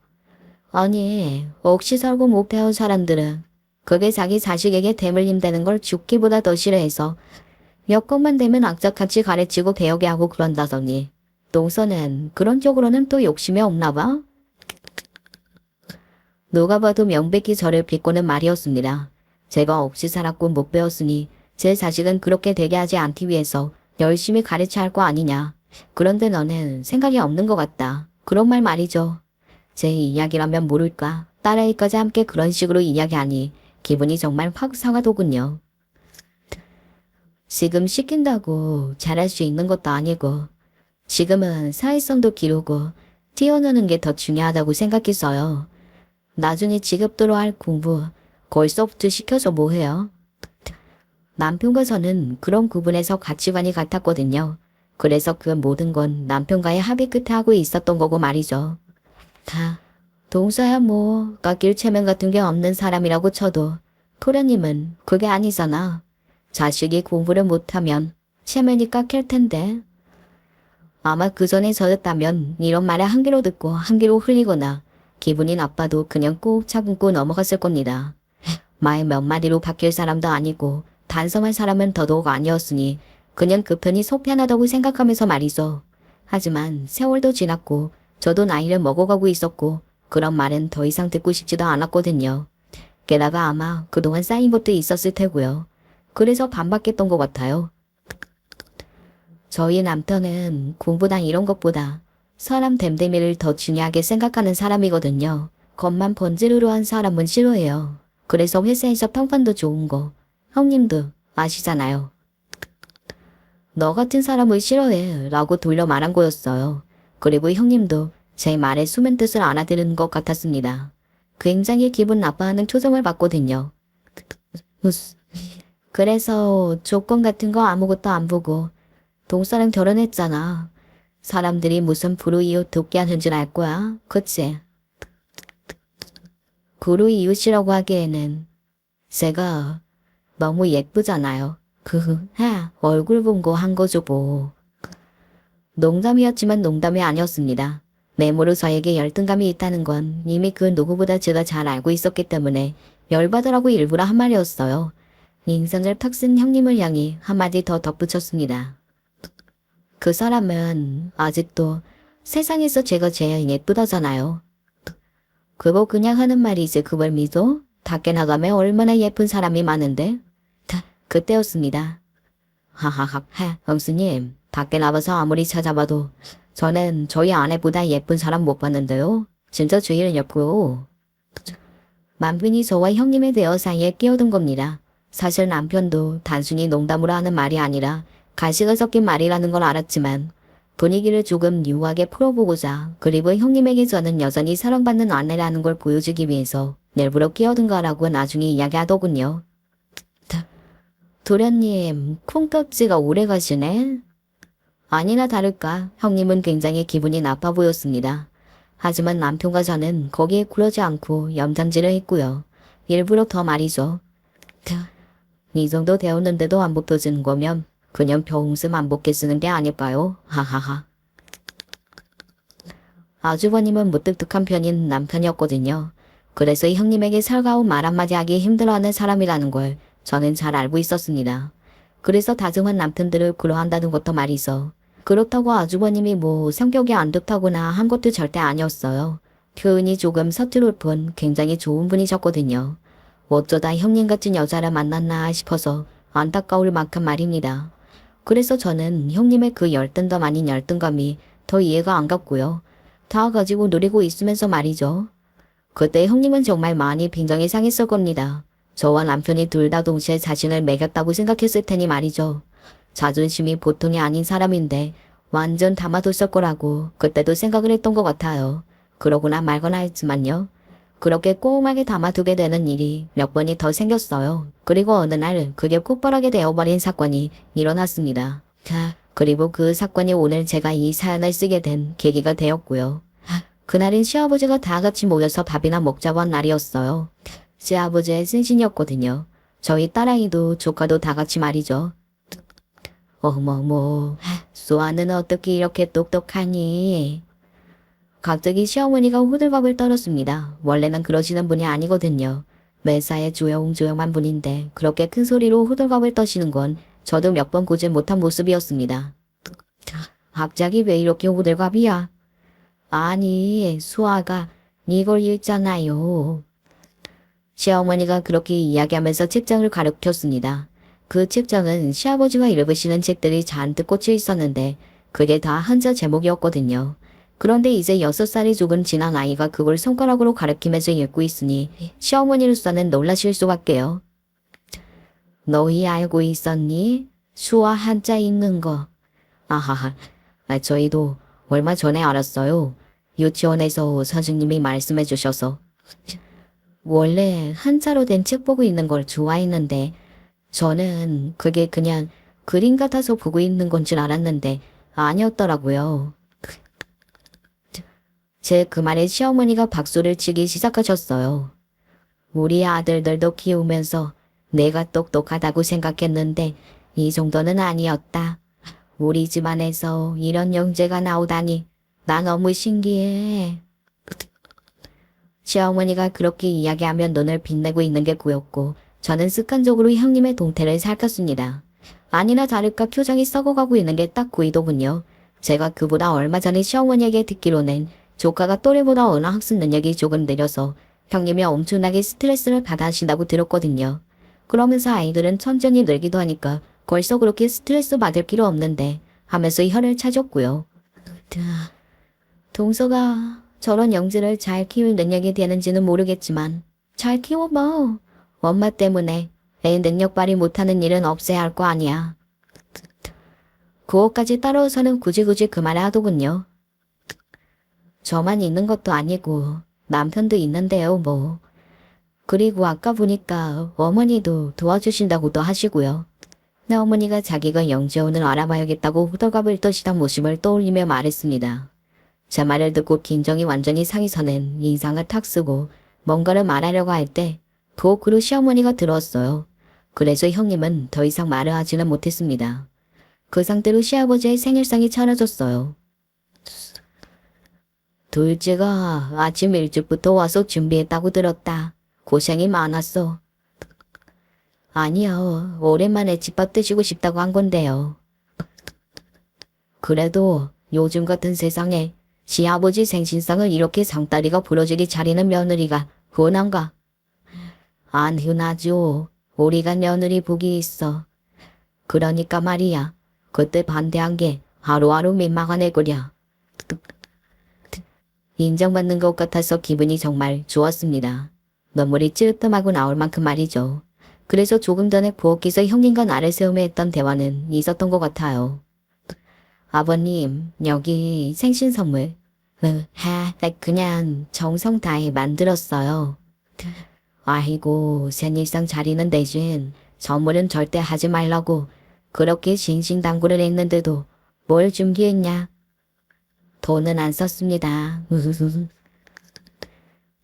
아니, 억시 살고 못 배운 사람들은 그게 자기 자식에게 대물림 되는 걸 죽기보다 더 싫어해서 여건만 되면 악착같이 가르치고 배우게 하고 그런다더니 동서는 그런 쪽으로는 또 욕심이 없나 봐? 누가 봐도 명백히 저를 비꼬는 말이었습니다. 제가 없이 살았고 못 배웠으니 제 자식은 그렇게 되게 하지 않기 위해서 열심히 가르쳐야 할 거 아니냐. 그런데 너는 생각이 없는 것 같다. 그런 말 말이죠. 제 이야기라면 모를까. 딸아이까지 함께 그런 식으로 이야기하니 기분이 정말 확 상하더군요. 지금 시킨다고 잘할 수 있는 것도 아니고 지금은 사회성도 기르고 뛰어노는 게 더 중요하다고 생각했어요. 나중에 직업도로 할 공부 벌써부터 시켜서 뭐해요? 남편과 저는 그런 부분에서 가치관이 같았거든요. 그래서 그 모든 건 남편과의 합의 끝에 하고 있었던 거고 말이죠. 동서야 뭐 깎일 체면 같은 게 없는 사람이라고 쳐도 토련님은 그게 아니잖아. 자식이 공부를 못하면 체면이 깎일 텐데. 아마 그 전에 저였다면 이런 말을 한 귀로 듣고 한 귀로 흘리거나 기분이 나빠도 그냥 꼭 참고 넘어갔을 겁니다. 말 몇 마디로 바뀔 사람도 아니고 단성할 사람은 더더욱 아니었으니 그냥 그 편이 속 편하다고 생각하면서 말이죠. 하지만 세월도 지났고 저도 나이를 먹어가고 있었고 그런 말은 더 이상 듣고 싶지도 않았거든요. 게다가 아마 그동안 쌓인 것도 있었을 테고요. 그래서 반박했던 것 같아요. 저희 남편은 공부나 이런 것보다 사람 됨됨이를 더 중요하게 생각하는 사람이거든요. 겉만 번지르르 한 사람은 싫어해요. 그래서 회사에서 평판도 좋은 거 형님도 아시잖아요. 너 같은 사람을 싫어해 라고 돌려 말한 거였어요. 그리고 형님도 제 말에 숨은 뜻을 알아들은 것 같았습니다. 굉장히 기분 나빠하는 표정을 봤거든요. 그래서 조건 같은 거 아무것도 안 보고 동서랑 결혼했잖아. 사람들이 무슨 불우이웃 돕게 하는 줄 알 거야. 그치? 불우이웃이라고 하기에는 제가 너무 예쁘잖아요. 얼굴 본 거 한 거죠 뭐. 농담이었지만 농담이 아니었습니다. 메모로 저에게 열등감이 있다는 건 이미 그 누구보다 제가 잘 알고 있었기 때문에 열받으라고 일부러 한 말이었어요. 인상을 탁 쓴 형님을 향해 한마디 더 덧붙였습니다. 그 사람은 아직도 세상에서 제가 제일 예쁘다잖아요. 그거 그냥 하는 말이지 그걸 믿어? 밖에 나가면 얼마나 예쁜 사람이 많은데? 그때였습니다. 하하하, 형수님, 밖에 나가서 아무리 찾아봐도 저는 저희 아내보다 예쁜 사람 못 봤는데요. 진짜 제일 예쁘고. 남편이 저와 형님에 대어 사이에 끼어든 겁니다. 사실 남편도 단순히 농담으로 하는 말이 아니라 가시가 섞인 말이라는 걸 알았지만 분위기를 조금 유하게 풀어보고자 그리고 형님에게 저는 여전히 사랑받는 아내라는 걸 보여주기 위해서 일부러 끼어든 거라고 나중에 이야기하더군요. 도련님, 콩깍지가 오래 가시네? 아니나 다를까 형님은 굉장히 기분이 나빠 보였습니다. 하지만 남편과 저는 거기에 굴하지 않고 염장질을 했고요. 일부러 더 말이죠. 이 정도 되었는데도 안 벗겨지는 거면 그냥 병웅슴 안 벗게 쓰는 게 아닐까요? 하하하. 아주버님은 무뚝뚝한 편인 남편이었거든요. 그래서 형님에게 살가운 말 한마디 하기 힘들어하는 사람이라는 걸 저는 잘 알고 있었습니다. 그래서 다정한 남편들을 구려한다는 것도 말이죠. 그렇다고 아주버님이 뭐 성격이 안 좋다거나 한 것도 절대 아니었어요. 표현이 조금 서투를 뿐 굉장히 좋은 분이셨거든요. 어쩌다 형님 같은 여자를 만났나 싶어서 안타까울 만큼 말입니다. 그래서 저는 형님의 그 열등감 아닌 열등감이 더 이해가 안 갔고요. 다 가지고 노리고 있으면서 말이죠. 그때 형님은 정말 많이 빈정이 상했을 겁니다. 저와 남편이 둘 다 동시에 자신을 매겼다고 생각했을 테니 말이죠. 자존심이 보통이 아닌 사람인데 완전 담아뒀을 거라고 그때도 생각을 했던 것 같아요. 그러거나 말거나 했지만요. 그렇게 꼼꼼하게 담아두게 되는 일이 몇 번이 더 생겼어요. 그리고 어느 날 그게 폭발하게 되어버린 사건이 일어났습니다. 그리고 그 사건이 오늘 제가 이 사연을 쓰게 된 계기가 되었고요. 그날은 시아버지가 다 같이 모여서 밥이나 먹자고 한 날이었어요. 시아버지의 생신이었거든요. 저희 딸아이도 조카도 다 같이 말이죠. 어머머, 수아는 어떻게 이렇게 똑똑하니? 갑자기 시어머니가 호들갑을 떨었습니다. 원래는 그러시는 분이 아니거든요. 매사에 조용조용한 분인데 그렇게 큰 소리로 호들갑을 떠시는 건 저도 몇 번 보지 못한 모습이었습니다. 갑자기 왜 이렇게 호들갑이야? 아니, 수아가 이걸 읽잖아요. 시어머니가 그렇게 이야기하면서 책장을 가리켰습니다. 그 책장은 시아버지가 읽으시는 책들이 잔뜩 꽂혀 있었는데 그게 다 한자 제목이었거든요. 그런데 이제 6살이 조금 지난 아이가 그걸 손가락으로 가리키면서 읽고 있으니 시어머니로서는 놀라실 수밖에요. 너희 알고 있었니? 수아 한자 읽는 거. 아하하, 저희도 얼마 전에 알았어요. 유치원에서 선생님이 말씀해 주셔서. 원래 한자로 된 책 보고 있는 걸 좋아했는데 저는 그게 그냥 그림 같아서 보고 있는 건 줄 알았는데 아니었더라고요. 제 그 말에 시어머니가 박수를 치기 시작하셨어요. 우리 아들들도 키우면서 내가 똑똑하다고 생각했는데 이 정도는 아니었다. 우리 집안에서 이런 영재가 나오다니 나 너무 신기해. 시어머니가 그렇게 이야기하며 눈을 빛내고 있는 게 보였고 저는 습관적으로 형님의 동태를 살폈습니다. 아니나 다를까 표정이 썩어가고 있는 게 딱 보이더군요. 제가 그보다 얼마 전에 시어머니에게 듣기로는 조카가 또래보다 언어 학습 능력이 조금 느려서 형님이 엄청나게 스트레스를 받아 하신다고 들었거든요. 그러면서 아이들은 천천히 늘기도 하니까 벌써 그렇게 스트레스 받을 필요 없는데 하면서 혀를 차줬고요. 동서가 저런 영지를 잘 키울 능력이 되는지는 모르겠지만 잘 키워봐. 엄마 때문에 애 능력 발휘 못하는 일은 없어야 할 거 아니야. 그것까지 따라서는 굳이 그 말을 하더군요. 저만 있는 것도 아니고 남편도 있는데요 뭐. 그리고 아까 보니까 어머니도 도와주신다고도 하시고요. 내 어머니가 자기가 영재혼을 알아봐야겠다고 호들갑을 떠시던 모습을 떠올리며 말했습니다. 제 말을 듣고 긴장이 완전히 상해서는 인상을 탁 쓰고 뭔가를 말하려고 할 때 부엌으로 시어머니가 들어왔어요. 그래서 형님은 더 이상 말을 하지는 못했습니다. 그 상태로 시아버지의 생일상이 차려졌어요. 둘째가 아침 일찍부터 와서 준비했다고 들었다. 고생이 많았어. 아니요, 오랜만에 집밥 드시고 싶다고 한 건데요. 그래도 요즘 같은 세상에 시아버지 생신상을 이렇게 상다리가 부러지게 차리는 며느리가 흔한가? 안 흔하죠. 우리가 며느리 복이 있어. 그러니까 말이야. 그때 반대한 게 하루하루 민망한 애구려. 인정받는 것 같아서 기분이 정말 좋았습니다. 눈물이 찔끔하고 나올 만큼 말이죠. 그래서 조금 전에 부엌에서 형님과 나를 세우며 했던 대화는 있었던 것 같아요. 아버님, 여기 생신 선물. 그냥 정성 다해 만들었어요. 아이고, 생일상 차리는 대신 선물은 절대 하지 말라고 그렇게 신신당부를 했는데도 뭘 준비했냐? 돈은 안 썼습니다.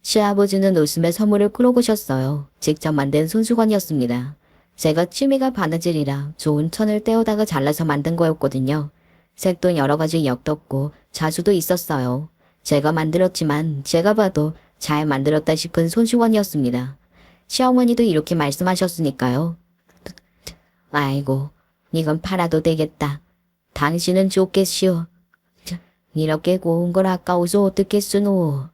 시아버지는 웃으며 선물을 끌어보셨어요. 직접 만든 손수건이었습니다. 제가 취미가 바느질이라 좋은 천을 떼어다가 잘라서 만든 거였거든요. 색도 여러 가지 옅었고 자수도 있었어요. 제가 만들었지만 제가 봐도 잘 만들었다 싶은 손수건이었습니다. 시어머니도 이렇게 말씀하셨으니까요. 아이고, 이건 팔아도 되겠다. 당신은 좋겠시오. 이렇게 고운 걸 아까워서 어떻게 쓰노.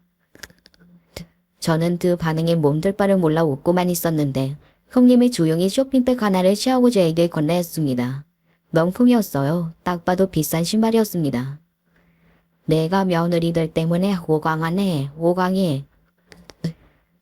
저는 그 반응에 몸둘 바를 몰라 웃고만 있었는데 형님이 조용히 쇼핑백 하나를 시아버지에게 건네었습니다. 명품이었어요. 딱 봐도 비싼 신발이었습니다. 내가 며느리들 때문에 호강하네, 호강해.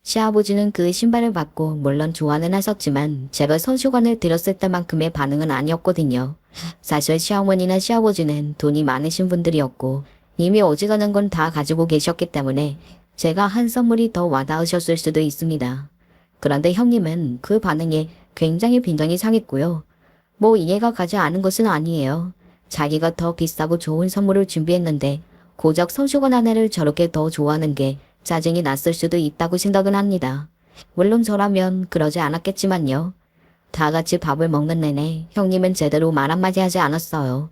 시아버지는 그 신발을 받고 물론 좋아는 하셨지만 제가 손수건을 들었을 때만큼의 반응은 아니었거든요. 사실 시어머니나 시아버지는 돈이 많으신 분들이었고 이미 어지간한 건 다 가지고 계셨기 때문에 제가 한 선물이 더 와닿으셨을 수도 있습니다. 그런데 형님은 그 반응에 굉장히 빈정이 상했고요. 뭐 이해가 가지 않은 것은 아니에요. 자기가 더 비싸고 좋은 선물을 준비했는데 고작 손수건 하나를 저렇게 더 좋아하는 게 짜증이 났을 수도 있다고 생각은 합니다. 물론 저라면 그러지 않았겠지만요. 다 같이 밥을 먹는 내내 형님은 제대로 말 한마디 하지 않았어요.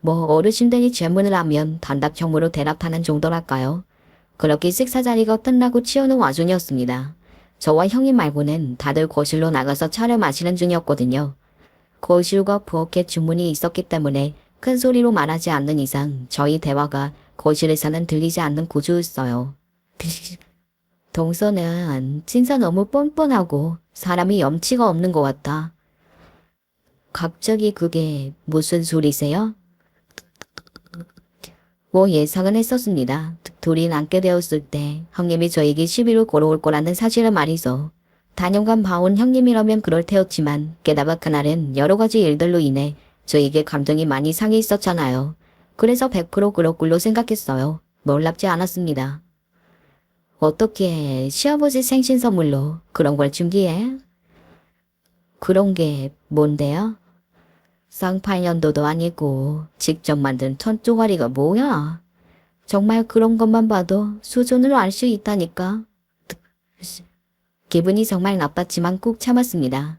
뭐 어르신들이 질문을 하면 단답형으로 대답하는 정도랄까요. 그렇게 식사 자리가 끝나고 치우는 와중이었습니다. 저와 형님 말고는 다들 거실로 나가서 차를 마시는 중이었거든요. 거실과 부엌에 주문이 있었기 때문에 큰 소리로 말하지 않는 이상 저희 대화가 거실에서는 들리지 않는 구조였어요. 동서는 진짜 너무 뻔뻔하고 사람이 염치가 없는 것 같다. 갑자기 그게 무슨 소리세요? 뭐 예상은 했었습니다. 둘이 남게 되었을 때 형님이 저에게 시비를 걸어올 거라는 사실을 말이죠. 단연간 봐온 형님이라면 그럴 테였지만 게다가 그날은 여러 가지 일들로 인해 저에게 감정이 많이 상해 있었잖아요. 그래서 100% 그럴 걸로 생각했어요. 놀랍지 않았습니다. 어떻게 시아버지 생신 선물로 그런 걸 준비해? 그런 게 뭔데요? 쌍팔년도도 아니고 직접 만든 천조가리가 뭐야? 정말 그런 것만 봐도 수준을 알 수 있다니까. 기분이 정말 나빴지만 꾹 참았습니다.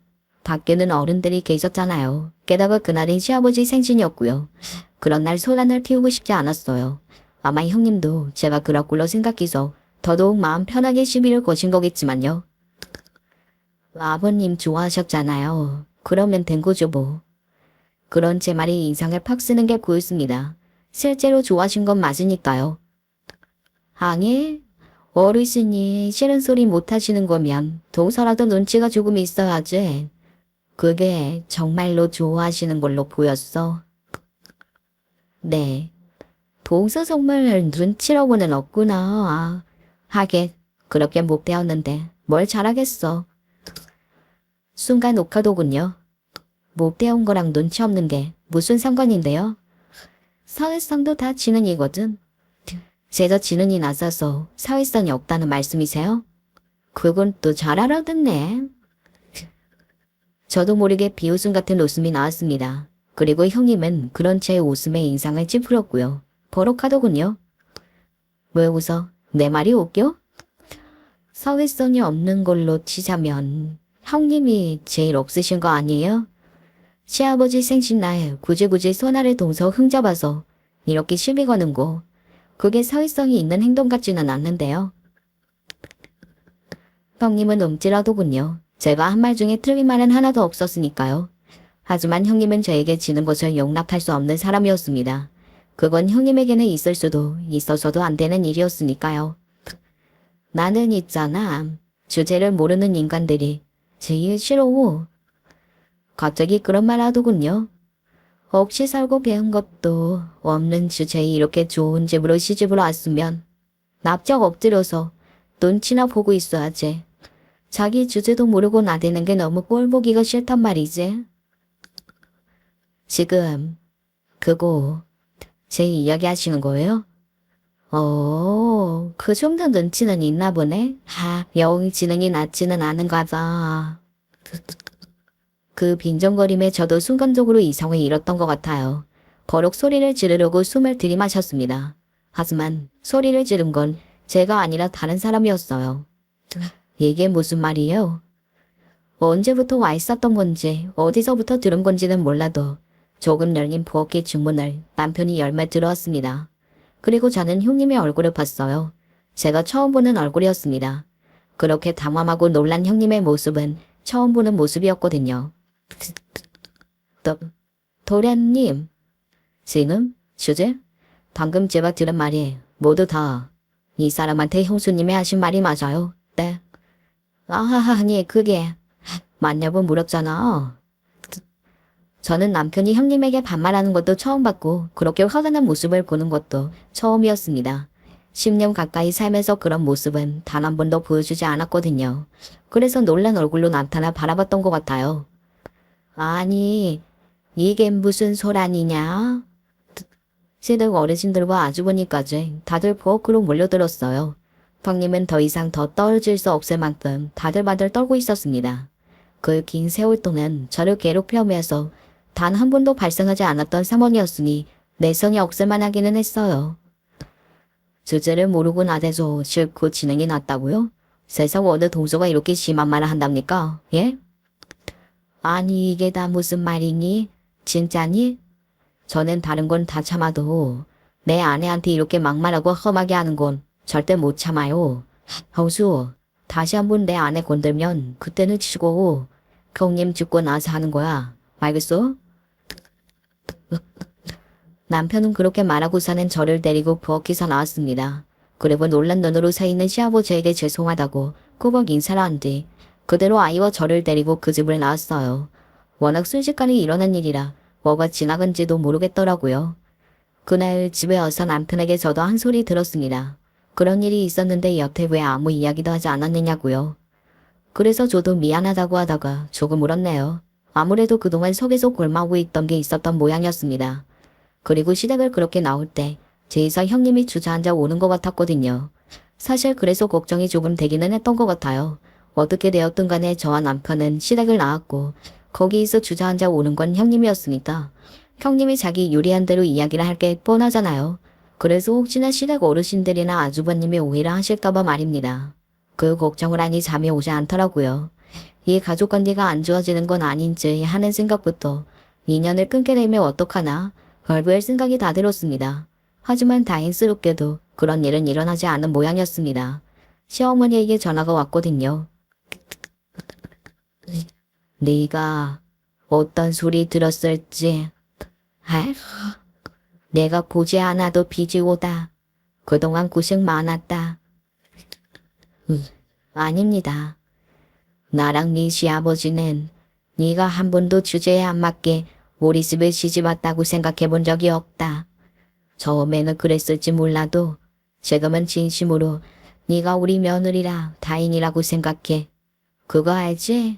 밖에는 어른들이 계셨잖아요. 게다가 그날이 시아버지 생신이었고요. 그런 날 소란을 피우고 싶지 않았어요. 아마 형님도 제가 그럴 걸로 생각해서 더더욱 마음 편하게 시비를 거신 거겠지만요. 아버님 좋아하셨잖아요. 그러면 된 거죠 뭐. 그런 제 말이 인상을 팍 쓰는 게 보였습니다. 실제로 좋아하신 건 맞으니까요. 아니, 어르신이 싫은 소리 못 하시는 거면 동서라도 눈치가 조금 있어야지. 그게 정말로 좋아하시는 걸로 보였어. 네. 동서 정말 눈치라고는 없구나. 하긴 그렇게 못 배웠는데 뭘 잘하겠어. 순간 옥하더군요. 못 배운 거랑 눈치 없는 게 무슨 상관인데요? 사회성도 다 지능이거든. 제가 지능이 낮아서 사회성이 없다는 말씀이세요? 그건 또 잘 알아듣네. 저도 모르게 비웃음 같은 웃음이 나왔습니다. 그리고 형님은 그런 제 웃음에 인상을 찌푸렸고요. 버럭하더군요. 왜 웃어? 내 말이 웃겨? 사회성이 없는 걸로 치자면 형님이 제일 없으신 거 아니에요? 시아버지 생신날 굳이 손 아래 동서 흠잡아서 이렇게 시비 거는 거 그게 사회성이 있는 행동 같지는 않는데요. 형님은 움찔하더군요. 제가 한 말 중에 틀린 말은 하나도 없었으니까요. 하지만 형님은 저에게 지는 것을 용납할 수 없는 사람이었습니다. 그건 형님에게는 있을 수도 있어서도 안 되는 일이었으니까요. 나는 있잖아. 주제를 모르는 인간들이 제일 싫어. 갑자기 그런 말 하더군요. 없이 살고 배운 것도 없는 주제에 이렇게 좋은 집으로 시집을 왔으면 납작 엎드려서 눈치나 보고 있어야지. 자기 주제도 모르고 나대는 게 너무 꼴보기가 싫단 말이지. 지금 그거 제 이야기 하시는 거예요? 그 정도 눈치는 있나 보네. 영 지능이 낮지는 않은가 봐. 그 빈정거림에 저도 순간적으로 이성을 잃었던 것 같아요. 버럭 소리를 지르려고 숨을 들이마셨습니다. 하지만 소리를 지른 건 제가 아니라 다른 사람이었어요. 이게 무슨 말이에요? 언제부터 와 있었던 건지 어디서부터 들은 건지는 몰라도 조금 열린 부엌의 중문을 남편이 열매 들어왔습니다. 그리고 저는 형님의 얼굴을 봤어요. 제가 처음 보는 얼굴이었습니다. 그렇게 당황하고 놀란 형님의 모습은 처음 보는 모습이었거든요. 도련님, 지금? 주제? 방금 제가 들은 말이 모두 다 이 사람한테 형수님이 하신 말이 맞아요. 네. 아니 그게 맞냐고 물었잖아. 저는 남편이 형님에게 반말하는 것도 처음 봤고 그렇게 화가 난 모습을 보는 것도 처음이었습니다. 10년 가까이 살면서 그런 모습은 단 한 번도 보여주지 않았거든요. 그래서 놀란 얼굴로 나타나 바라봤던 것 같아요. 아니, 이게 무슨 소란이냐? 시댁 어르신들과 아주버니까지 다들 부엌으로 몰려들었어요. 형님은 더 이상 더 떨어질 수 없을 만큼 바들바들 떨고 있었습니다. 그 긴 세월 동안 저를 괴롭혀오면서 단 한 번도 발생하지 않았던 상황이었으니 내성이 없을 만하기는 했어요. 주제를 모르고 나대서 싫고 지능이 낮다고요? 세상 어느 동서가 이렇게 심한 말을 한답니까? 예? 아니 이게 다 무슨 말이니? 진짜니? 저는 다른 건 다 참아도 내 아내한테 이렇게 막말하고 험하게 하는 건 절대 못 참아요. 형수, 다시 한번 내 아내 건들면 그때는 치고 형님 죽고 나서 하는 거야. 알겠어? 남편은 그렇게 말하고서는 저를 데리고 부엌에서 나왔습니다. 그리고 놀란 눈으로 서 있는 시아버지에게 죄송하다고 꾸벅 인사를 한 뒤 그대로 아이와 저를 데리고 그 집을 나왔어요. 워낙 순식간에 일어난 일이라 뭐가 지나간지도 모르겠더라고요. 그날 집에 와서 남편에게 저도 한 소리 들었습니다. 그런 일이 있었는데 여태 왜 아무 이야기도 하지 않았느냐고요. 그래서 저도 미안하다고 하다가 조금 울었네요. 아무래도 그동안 속에서 골마오고 있던 게 있었던 모양이었습니다. 그리고 시댁을 그렇게 나올 때 제이사 형님이 주저앉아 오는 것 같았거든요. 사실 그래서 걱정이 조금 되기는 했던 것 같아요. 어떻게 되었든 간에 저와 남편은 시댁을 나왔고 거기에서 주저앉아 오는 건 형님이었으니까 형님이 자기 유리한 대로 이야기를 할 게 뻔하잖아요. 그래서 혹시나 시댁 어르신들이나 아주버님이 오해를 하실까봐 말입니다. 그 걱정을 하니 잠이 오지 않더라고요. 이 가족 관계가 안 좋아지는 건 아닌지 하는 생각부터 인연을 끊게 되면 어떡하나 벌벌 생각이 다 들었습니다. 하지만 다행스럽게도 그런 일은 일어나지 않은 모양이었습니다. 시어머니에게 전화가 왔거든요. 네가 어떤 소리 들었을지. 아, 내가 보지 않아도 비지오다. 그동안 고생 많았다. 아닙니다. 나랑 네 시아버지는 네가 한 번도 주제에 안 맞게 우리 집에 시집 왔다고 생각해 본 적이 없다. 처음에는 그랬을지 몰라도 지금은 진심으로 네가 우리 며느리라 다행이라고 생각해. 그거 알지?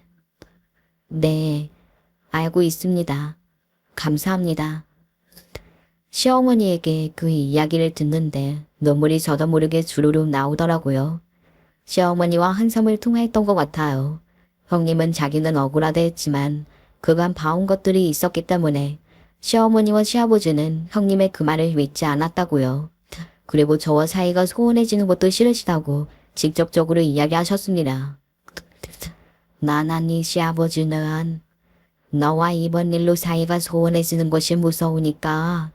네, 알고 있습니다. 감사합니다. 시어머니에게 그 이야기를 듣는데 눈물이 저도 모르게 주르륵 나오더라고요. 시어머니와 한섬을 통화했던 것 같아요. 형님은 자기는 억울하다 했지만 그간 봐온 것들이 있었기 때문에 시어머니와 시아버지는 형님의 그 말을 믿지 않았다고요. 그리고 저와 사이가 소원해지는 것도 싫으시다고 직접적으로 이야기하셨습니다. 나나니 시아버지는 너와 이번 일로 사이가 소원해지는 것이 무서우니까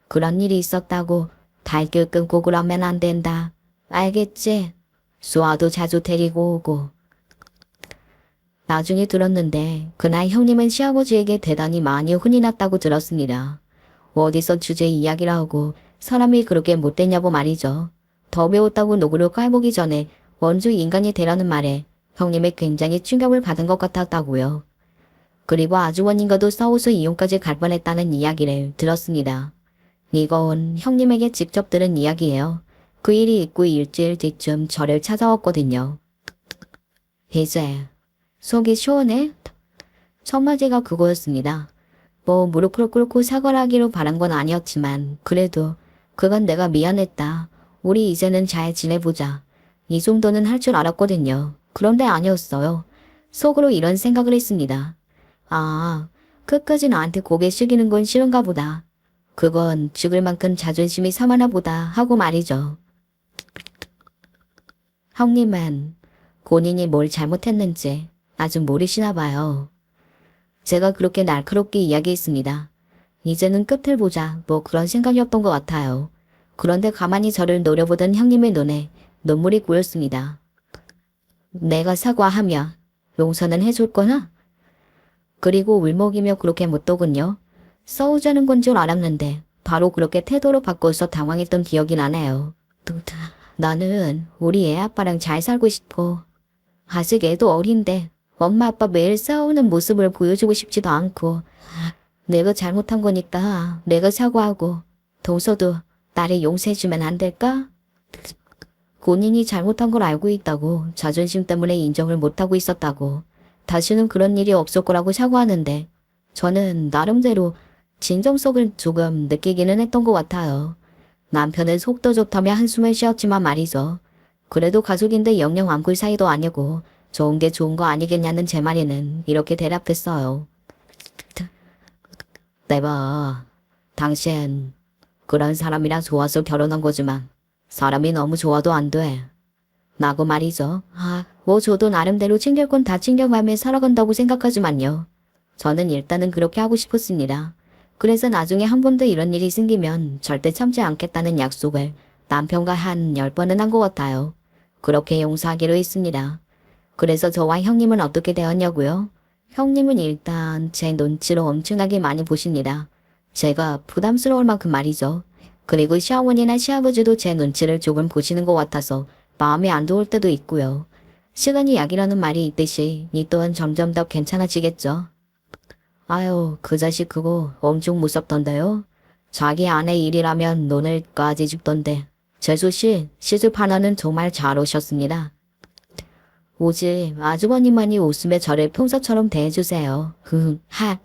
그런 일이 있었다고 발길 끊고 그러면 안 된다. 알겠지? 수아도 자주 데리고 오고. 나중에 들었는데 그날 형님은 시아버지에게 대단히 많이 혼이 났다고 들었습니다. 어디서 주제 이야기를 하고 사람이 그렇게 못됐냐고 말이죠. 더 배웠다고 노구를 깔보기 전에 원주 인간이 되라는 말에 형님이 굉장히 충격을 받은 것 같았다고요. 그리고 아주버님과도 싸워서 이혼까지 갈 뻔했다는 이야기를 들었습니다. 이건 형님에게 직접 들은 이야기예요. 그 일이 있고 일주일 뒤쯤 저를 찾아왔거든요. 이제 속이 시원해? 첫 마디가 그거였습니다. 뭐 무릎을 꿇고 사과를 하기로 바란 건 아니었지만 그래도 그건 내가 미안했다. 우리 이제는 잘 지내보자. 이 정도는 할 줄 알았거든요. 그런데 아니었어요. 속으로 이런 생각을 했습니다. 아, 끝까지 나한테 고개 숙이는 건 싫은가 보다. 그건 죽을 만큼 자존심이 상하나 보다 하고 말이죠. 형님은 본인이 뭘 잘못했는지 아직 모르시나 봐요. 제가 그렇게 날카롭게 이야기했습니다. 이제는 끝을 보자 뭐 그런 생각이었던 것 같아요. 그런데 가만히 저를 노려보던 형님의 눈에 눈물이 고였습니다. 내가 사과하면 용서는 해줄 거나? 그리고 울먹이며 그렇게 묻더군요. 싸우자는 건 줄 알았는데 바로 그렇게 태도로 바꿔서 당황했던 기억이 나네요. 나는 우리 애 아빠랑 잘 살고 싶어. 아직 애도 어린데 엄마 아빠 매일 싸우는 모습을 보여주고 싶지도 않고 내가 잘못한 거니까 내가 사과하고 동서도 나를 용서해주면 안 될까? 본인이 잘못한 걸 알고 있다고 자존심 때문에 인정을 못하고 있었다고 다시는 그런 일이 없을 거라고 사과하는데 저는 나름대로 진정성을 조금 느끼기는 했던 것 같아요. 남편은 속도 좋다며 한숨을 쉬었지만 말이죠. 그래도 가족인데 영영 안굴 사이도 아니고 좋은 게 좋은 거 아니겠냐는 제 말에는 이렇게 대답했어요. 내봐, 당신 그런 사람이랑 좋아서 결혼한 거지만 사람이 너무 좋아도 안 돼. 나고 말이죠. 뭐 저도 나름대로 챙길 건 다 챙겨가며 살아간다고 생각하지만요. 저는 일단은 그렇게 하고 싶었습니다. 그래서 나중에 한 번 더 이런 일이 생기면 절대 참지 않겠다는 약속을 남편과 한 10번은 한 것 같아요. 그렇게 용서하기로 했습니다. 그래서 저와 형님은 어떻게 되었냐고요? 형님은 일단 제 눈치로 엄청나게 많이 보십니다. 제가 부담스러울 만큼 말이죠. 그리고 시어머니나 시아버지도 제 눈치를 조금 보시는 것 같아서 마음이 안 좋을 때도 있고요. 시간이 약이라는 말이 있듯이 이 또한 점점 더 괜찮아지겠죠. 아유, 그 자식 그거 엄청 무섭던데요. 자기 아내 일이라면 논을까지 죽던데. 재수씨, 시집 하나는 정말 잘 오셨습니다. 오직 아주버님만이 웃으며 저를 평소처럼 대해주세요.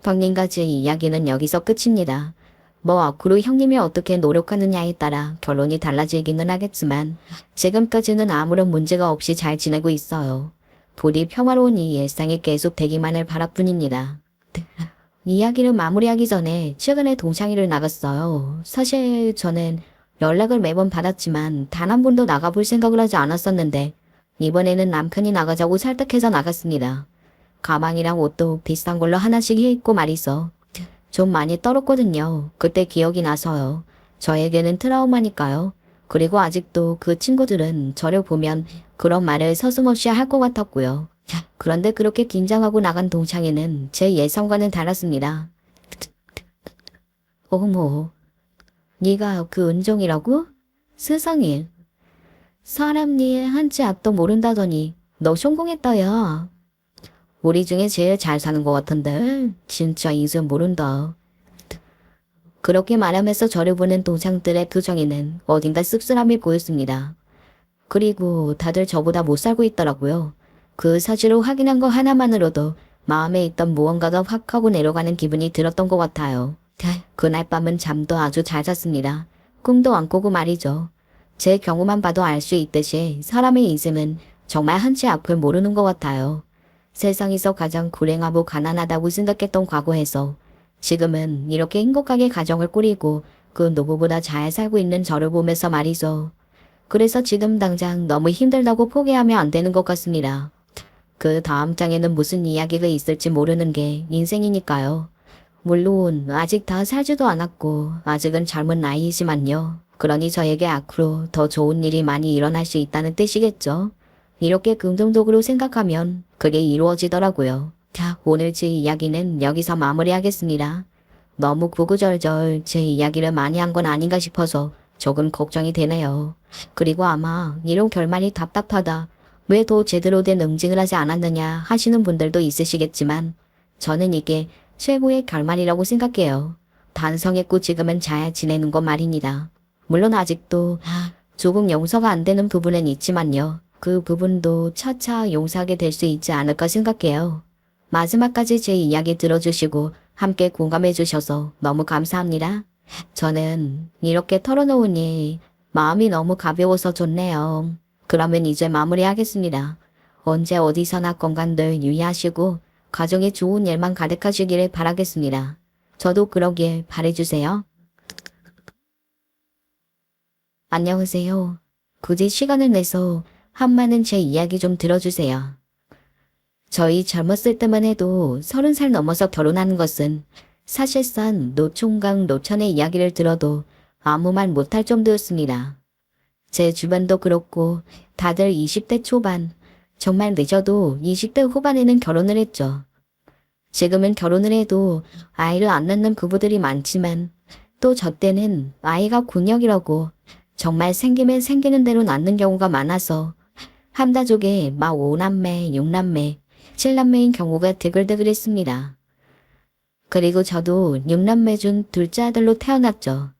형님까지 이야기는 여기서 끝입니다. 뭐 앞으로 형님이 어떻게 노력하느냐에 따라 결론이 달라지기는 하겠지만 지금까지는 아무런 문제가 없이 잘 지내고 있어요. 부디 평화로운 이 일상이 계속 되기만을 바랄 뿐입니다. 이야기를 마무리하기 전에 최근에 동창회를 나갔어요. 사실 저는 연락을 매번 받았지만 단 한 번도 나가볼 생각을 하지 않았었는데 이번에는 남편이 나가자고 설득해서 나갔습니다. 가방이랑 옷도 비싼 걸로 하나씩 해입고 말이죠. 좀 많이 떨었거든요. 그때 기억이 나서요. 저에게는 트라우마니까요. 그리고 아직도 그 친구들은 저를 보면 그런 말을 서슴없이 할 것 같았고요. 그런데 그렇게 긴장하고 나간 동창회는 제 예상과는 달랐습니다. 어머, 네가 그 은종이라고? 세상에. 사람 일 한치 앞도 모른다더니 너 성공했다 야. 우리 중에 제일 잘 사는 것 같은데 진짜 이제 모른다. 그렇게 말하면서 저를 보는 동창들의 표정에는 어딘가 씁쓸함이 보였습니다. 그리고 다들 저보다 못 살고 있더라고요. 그 사실을 확인한 거 하나만으로도 마음에 있던 무언가가 확 하고 내려가는 기분이 들었던 것 같아요. 그날 밤은 잠도 아주 잘 잤습니다. 꿈도 안 꾸고 말이죠. 제 경우만 봐도 알 수 있듯이 사람의 인생은 정말 한치 앞을 모르는 것 같아요. 세상에서 가장 불행하고 가난하다고 생각했던 과거에서 지금은 이렇게 행복하게 가정을 꾸리고 그 누구보다 잘 살고 있는 저를 보면서 말이죠. 그래서 지금 당장 너무 힘들다고 포기하면 안 되는 것 같습니다. 그 다음 장에는 무슨 이야기가 있을지 모르는 게 인생이니까요. 물론 아직 다 살지도 않았고 아직은 젊은 나이이지만요. 그러니 저에게 앞으로 더 좋은 일이 많이 일어날 수 있다는 뜻이겠죠. 이렇게 긍정적으로 생각하면 그게 이루어지더라고요. 자, 오늘 제 이야기는 여기서 마무리하겠습니다. 너무 구구절절 제 이야기를 많이 한 건 아닌가 싶어서 조금 걱정이 되네요. 그리고 아마 이런 결말이 답답하다. 왜 더 제대로 된 응징을 하지 않았느냐 하시는 분들도 있으시겠지만 저는 이게 최고의 결말이라고 생각해요. 반성했고 지금은 잘 지내는 것 말입니다. 물론 아직도 조금 용서가 안 되는 부분은 있지만요. 그 부분도 차차 용서하게 될 수 있지 않을까 생각해요. 마지막까지 제 이야기 들어주시고 함께 공감해 주셔서 너무 감사합니다. 저는 이렇게 털어놓으니 마음이 너무 가벼워서 좋네요. 그러면 이제 마무리하겠습니다. 언제 어디서나 건강들 유의하시고 가정에 좋은 일만 가득하시기를 바라겠습니다. 저도 그러길 바라주세요. 안녕하세요. 굳이 시간을 내서 한마는 제 이야기 좀 들어주세요. 저희 젊었을 때만 해도 30살 넘어서 결혼하는 것은 사실상 노총각 노천의 이야기를 들어도 아무 말 못할 정도였습니다. 제 주변도 그렇고 다들 20대 초반, 정말 늦어도 20대 후반에는 결혼을 했죠. 지금은 결혼을 해도 아이를 안 낳는 부부들이 많지만 또 저 때는 아이가 곤욕이라고 정말 생기면 생기는 대로 낳는 경우가 많아서 한 가족에 막 5남매, 6남매, 7남매인 경우가 드글드글했습니다. 그리고 저도 6남매 중 둘째 아들로 태어났죠.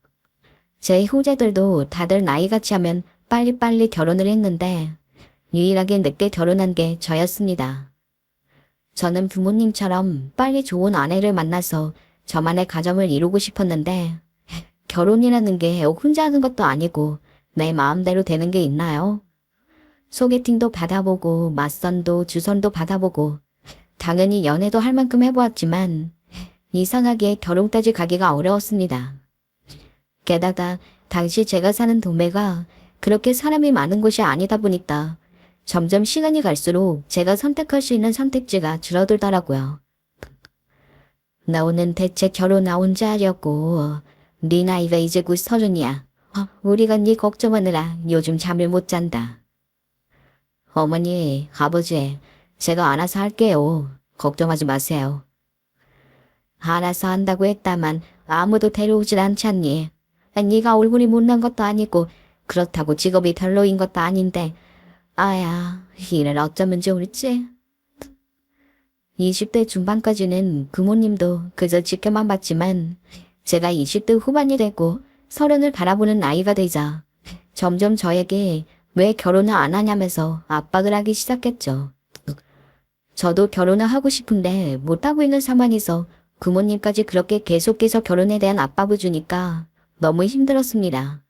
제 후배들도 다들 나이같이 하면 빨리빨리 결혼을 했는데 유일하게 늦게 결혼한 게 저였습니다. 저는 부모님처럼 빨리 좋은 아내를 만나서 저만의 가정을 이루고 싶었는데 결혼이라는 게 혼자 하는 것도 아니고 내 마음대로 되는 게 있나요? 소개팅도 받아보고 맞선도 주선도 받아보고 당연히 연애도 할 만큼 해보았지만 이상하게 결혼까지 가기가 어려웠습니다. 게다가 당시 제가 사는 동네가 그렇게 사람이 많은 곳이 아니다 보니까 점점 시간이 갈수록 제가 선택할 수 있는 선택지가 줄어들더라고요. 너는 대체 결혼 언제 하려고? 네 나이가 이제 곧 30이야. 우리가 네 걱정하느라 요즘 잠을 못 잔다. 어머니, 아버지, 제가 알아서 할게요. 걱정하지 마세요. 알아서 한다고 했다만 아무도 데려오질 않잖니. 네가 얼굴이 못난 것도 아니고 그렇다고 직업이 별로인 것도 아닌데 아야, 일을 어쩌면 좋을지. 20대 중반까지는 부모님도 그저 지켜만 봤지만 제가 20대 후반이 되고 30을 바라보는 나이가 되자 점점 저에게 왜 결혼을 안 하냐면서 압박을 하기 시작했죠. 저도 결혼을 하고 싶은데 못하고 있는 상황에서 부모님까지 그렇게 계속해서 결혼에 대한 압박을 주니까 너무 힘들었습니다.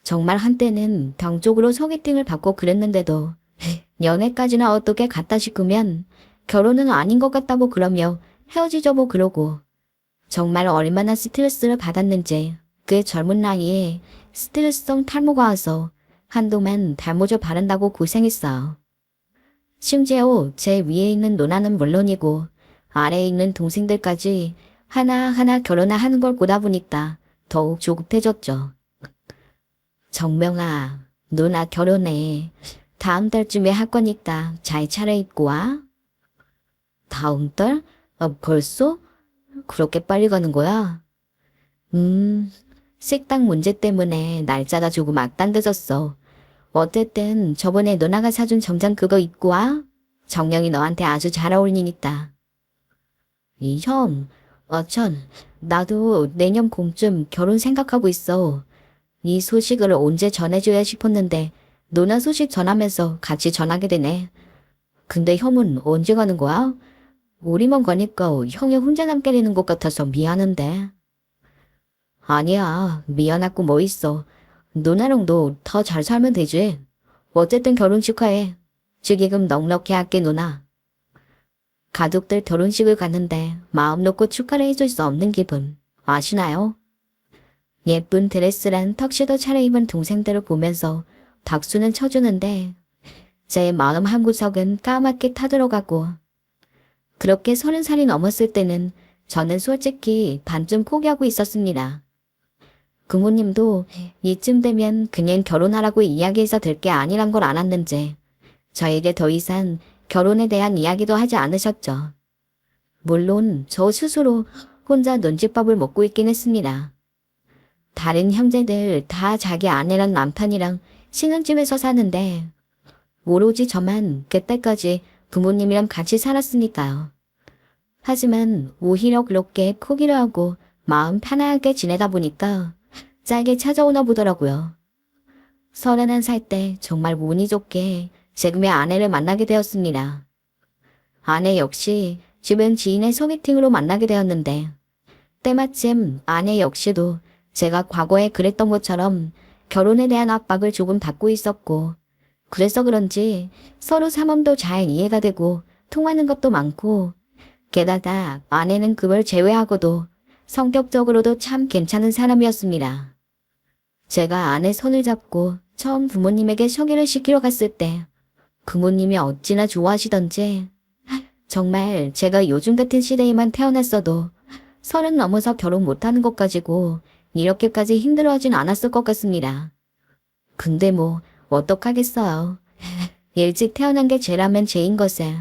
정말 한때는 병적으로 소개팅을 받고 그랬는데도 연애까지나 어떻게 갔다 싶으면 결혼은 아닌 것 같다고 그러며 헤어지자고 그러고 정말 얼마나 스트레스를 받았는지 그 젊은 나이에 스트레스성 탈모가 와서 한도만 달모져 바른다고 고생했어요. 심지어 제 위에 있는 누나는 물론이고 아래에 있는 동생들까지 하나하나 결혼을 하는 걸 보다 보니까 더욱 조급해졌죠. 정명아, 누나 결혼해. 다음 달쯤에 할 거니까 잘 차려입고 와. 다음 달? 벌써? 그렇게 빨리 가는 거야? 식당 문제 때문에 날짜가 조금 앞당겨졌어. 어쨌든 저번에 누나가 사준 정장 그거 입고 와. 정령이 너한테 아주 잘 어울리니까. 이 형, 참, 나도 내년 봄쯤 결혼 생각하고 있어. 이 소식을 언제 전해줘야 싶었는데 누나 소식 전하면서 같이 전하게 되네. 근데 형은 언제 가는 거야? 우리만 가니까 형이 혼자 남게 되는 것 같아서 미안한데. 아니야, 미안할 거 뭐 있어. 누나랑도 더 잘 살면 되지. 어쨌든 결혼 축하해. 축의금 넉넉히 할게 누나. 가족들 결혼식을 갔는데 마음 놓고 축하를 해줄 수 없는 기분 아시나요? 예쁜 드레스란 턱시도 차려입은 동생들을 보면서 박수는 쳐주는데 제 마음 한구석은 까맣게 타들어가고 그렇게 30살이 넘었을 때는 저는 솔직히 반쯤 포기하고 있었습니다. 부모님도 이쯤 되면 그냥 결혼하라고 이야기해서 될 게 아니란 걸 알았는지 저에게 더 이상 결혼에 대한 이야기도 하지 않으셨죠. 물론 저 스스로 혼자 눈칫밥을 먹고 있긴 했습니다. 다른 형제들 다 자기 아내랑 남편이랑 신혼집에서 사는데 오로지 저만 그때까지 부모님이랑 같이 살았으니까요. 하지만 오히려 그렇게 포기를 하고 마음 편하게 지내다 보니까 짧게 찾아오나 보더라고요. 31살 때 정말 운이 좋게 지금의 아내를 만나게 되었습니다. 아내 역시 주변 지인의 소개팅으로 만나게 되었는데 때마침 아내 역시도 제가 과거에 그랬던 것처럼 결혼에 대한 압박을 조금 받고 있었고 그래서 그런지 서로 상황도 잘 이해가 되고 통하는 것도 많고 게다가 아내는 그걸 제외하고도 성격적으로도 참 괜찮은 사람이었습니다. 제가 아내 손을 잡고 처음 부모님에게 소개를 시키러 갔을 때 부모님이 어찌나 좋아하시던지 정말 제가 요즘 같은 시대에만 태어났어도 30 넘어서 결혼 못하는 것 가지고 이렇게까지 힘들어하진 않았을 것 같습니다. 근데 뭐 어떡하겠어요. 일찍 태어난 게 죄라면 죄인 것에.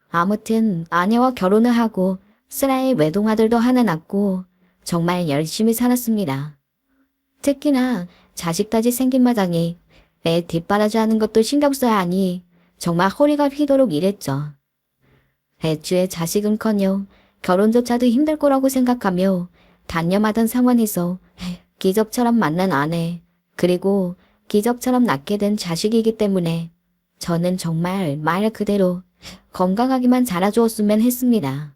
아무튼 아내와 결혼을 하고 슬아의 외동아들도 하나 낳고 정말 열심히 살았습니다. 특히나 자식까지 생긴 마당에 애 뒷바라지 하는 것도 신경 써야 하니 정말 허리가 휘도록 일했죠. 애초에 자식은커녕 결혼조차도 힘들 거라고 생각하며 단념하던 상황에서 기적처럼 만난 아내 그리고 기적처럼 낳게 된 자식이기 때문에 저는 정말 말 그대로 건강하기만 자라주었으면 했습니다.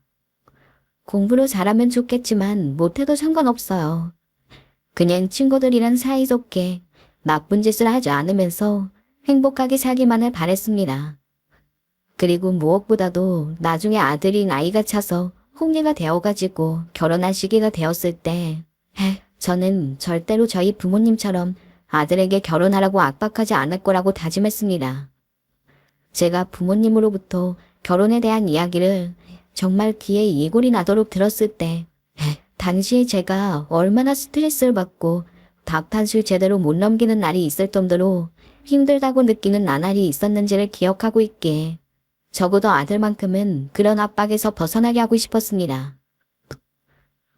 공부를 잘하면 좋겠지만 못해도 상관없어요. 그냥 친구들이랑 사이좋게 나쁜 짓을 하지 않으면서 행복하게 살기만을 바랬습니다. 그리고 무엇보다도 나중에 아들이 나이가 차서 홍리가 되어가지고 결혼할 시기가 되었을 때 저는 절대로 저희 부모님처럼 아들에게 결혼하라고 압박하지 않을 거라고 다짐했습니다. 제가 부모님으로부터 결혼에 대한 이야기를 정말 귀에 이골이 나도록 들었을 때 당시에 제가 얼마나 스트레스를 받고 답한술 제대로 못 넘기는 날이 있을 정도로 힘들다고 느끼는 나날이 있었는지를 기억하고 있기에 적어도 아들만큼은 그런 압박에서 벗어나게 하고 싶었습니다.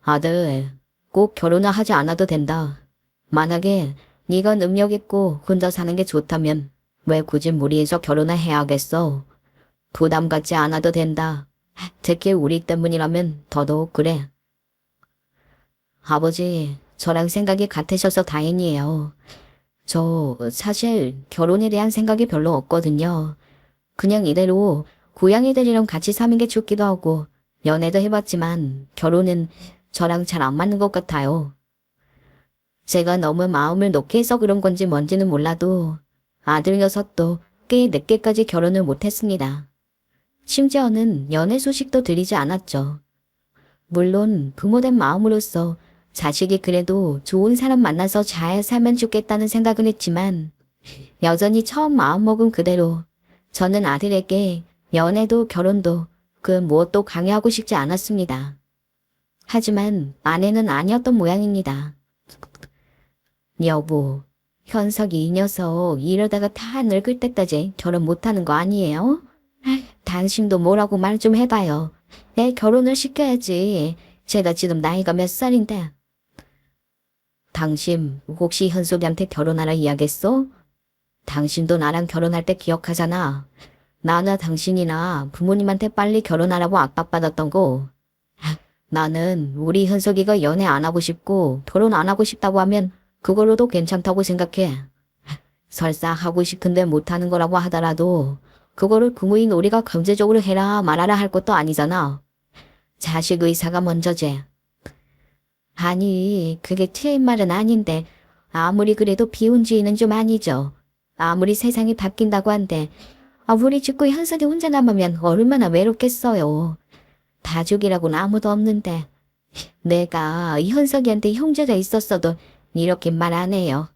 아들, 꼭 결혼을 하지 않아도 된다. 만약에 네가 능력 있고 혼자 사는 게 좋다면 왜 굳이 무리해서 결혼을 해야 하겠어? 부담 갖지 않아도 된다. 특히 우리 때문이라면 더더욱 그래. 아버지, 저랑 생각이 같으셔서 다행이에요. 저 사실 결혼에 대한 생각이 별로 없거든요. 그냥 이대로 고양이들이랑 같이 사는 게 좋기도 하고 연애도 해봤지만 결혼은 저랑 잘 안 맞는 것 같아요. 제가 너무 마음을 놓게 해서 그런 건지 뭔지는 몰라도 아들 녀석도 꽤 늦게까지 결혼을 못했습니다. 심지어는 연애 소식도 들리지 않았죠. 물론 부모된 마음으로서 자식이 그래도 좋은 사람 만나서 잘 살면 좋겠다는 생각은 했지만 여전히 처음 마음먹은 그대로 저는 아들에게 연애도 결혼도 그 무엇도 강요하고 싶지 않았습니다. 하지만 아내는 아니었던 모양입니다. 여보, 현석이 이 녀석 이러다가 다 늙을 때까지 결혼 못하는 거 아니에요? 당신도 뭐라고 말 좀 해봐요. 애 결혼을 시켜야지. 제가 지금 나이가 몇 살인데. 당신 혹시 현석이한테 결혼하라 이야기했어? 당신도 나랑 결혼할 때 기억하잖아. 나나 당신이나 부모님한테 빨리 결혼하라고 압박받았던 거. 나는 우리 현석이가 연애 안 하고 싶고 결혼 안 하고 싶다고 하면 그걸로도 괜찮다고 생각해. 설사 하고 싶은데 못하는 거라고 하더라도 그거를 부모인 우리가 강제적으로 해라 말아라 할 것도 아니잖아. 자식 의사가 먼저지. 아니, 그게 틀린 말은 아닌데 아무리 그래도 비혼주의는 좀 아니죠. 아무리 세상이 바뀐다고 한데 우리 죽고 현석이 혼자 남으면 얼마나 외롭겠어요. 가족이라고는 아무도 없는데 내가 현석이한테 형제가 있었어도 이렇게 말 안 해요.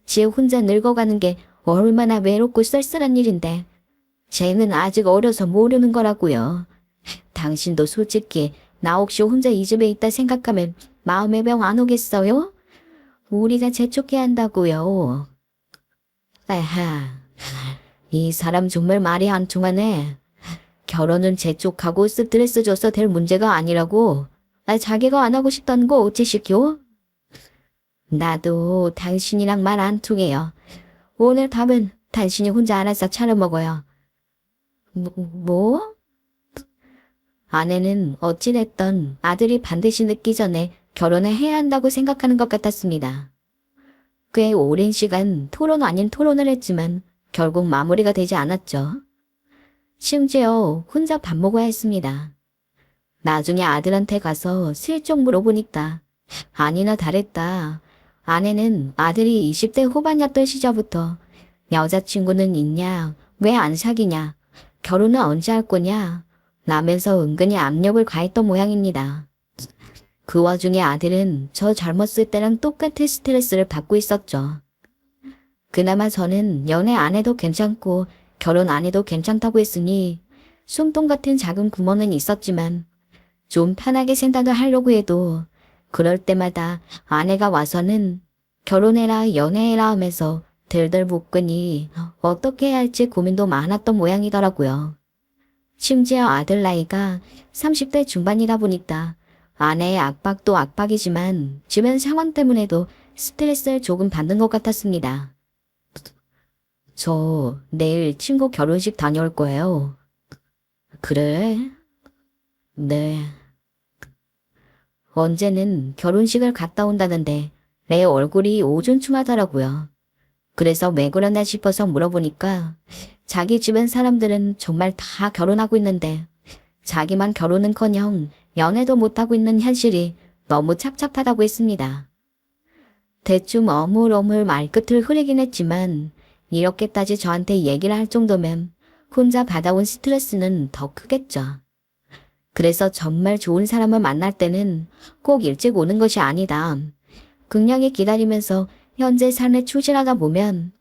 지 혼자 늙어가는 게 얼마나 외롭고 쓸쓸한 일인데 쟤는 아직 어려서 모르는 거라고요. 당신도 솔직히 나 혹시 혼자 이 집에 있다 생각하면 마음에 병 안 오겠어요? 우리가 재촉해야 한다고요. 아하, 이 사람 정말 말이 안 통하네. 결혼은 재촉하고 스트레스 줘서 될 문제가 아니라고. 자기가 안 하고 싶다는 거 어찌 시켜? 나도 당신이랑 말 안 통해요. 오늘 밥은 당신이 혼자 알아서 차려 먹어요. 뭐? 아내는 어찌됐던 아들이 반드시 늦기 전에 결혼을 해야 한다고 생각하는 것 같았습니다. 꽤 오랜 시간 토론 아닌 토론을 했지만 결국 마무리가 되지 않았죠. 심지어 혼자 밥 먹어야 했습니다. 나중에 아들한테 가서 슬쩍 물어보니까 아니나 다랬다. 아내는 아들이 20대 후반이었던 시절부터 여자친구는 있냐, 왜 안 사귀냐, 결혼은 언제 할 거냐 라면서 은근히 압력을 가했던 모양입니다. 그 와중에 아들은 저 젊었을 때랑 똑같은 스트레스를 받고 있었죠. 그나마 저는 연애 안 해도 괜찮고 결혼 안 해도 괜찮다고 했으니 숨통 같은 작은 구멍은 있었지만 좀 편하게 생각을 하려고 해도 그럴 때마다 아내가 와서는 결혼해라 연애해라 하면서 들들 볶으니 어떻게 해야 할지 고민도 많았던 모양이더라고요. 심지어 아들 나이가 30대 중반이다 보니까 아내의 압박도 압박이지만 주변 상황 때문에도 스트레스를 조금 받는 것 같았습니다. 저 내일 친구 결혼식 다녀올 거예요. 그래? 네. 언제는 결혼식을 갔다 온다는데 내 얼굴이 오존충하더라고요. 그래서 왜 그러나 싶어서 물어보니까 자기 주변 사람들은 정말 다 결혼하고 있는데 자기만 결혼은커녕 연애도 못하고 있는 현실이 너무 착잡하다고 했습니다. 대충 어물어물 말끝을 흐리긴 했지만 이렇게까지 저한테 얘기를 할 정도면 혼자 받아온 스트레스는 더 크겠죠. 그래서 정말 좋은 사람을 만날 때는 꼭 일찍 오는 것이 아니다. 극량히 기다리면서 현재 삶에 추진하다 보면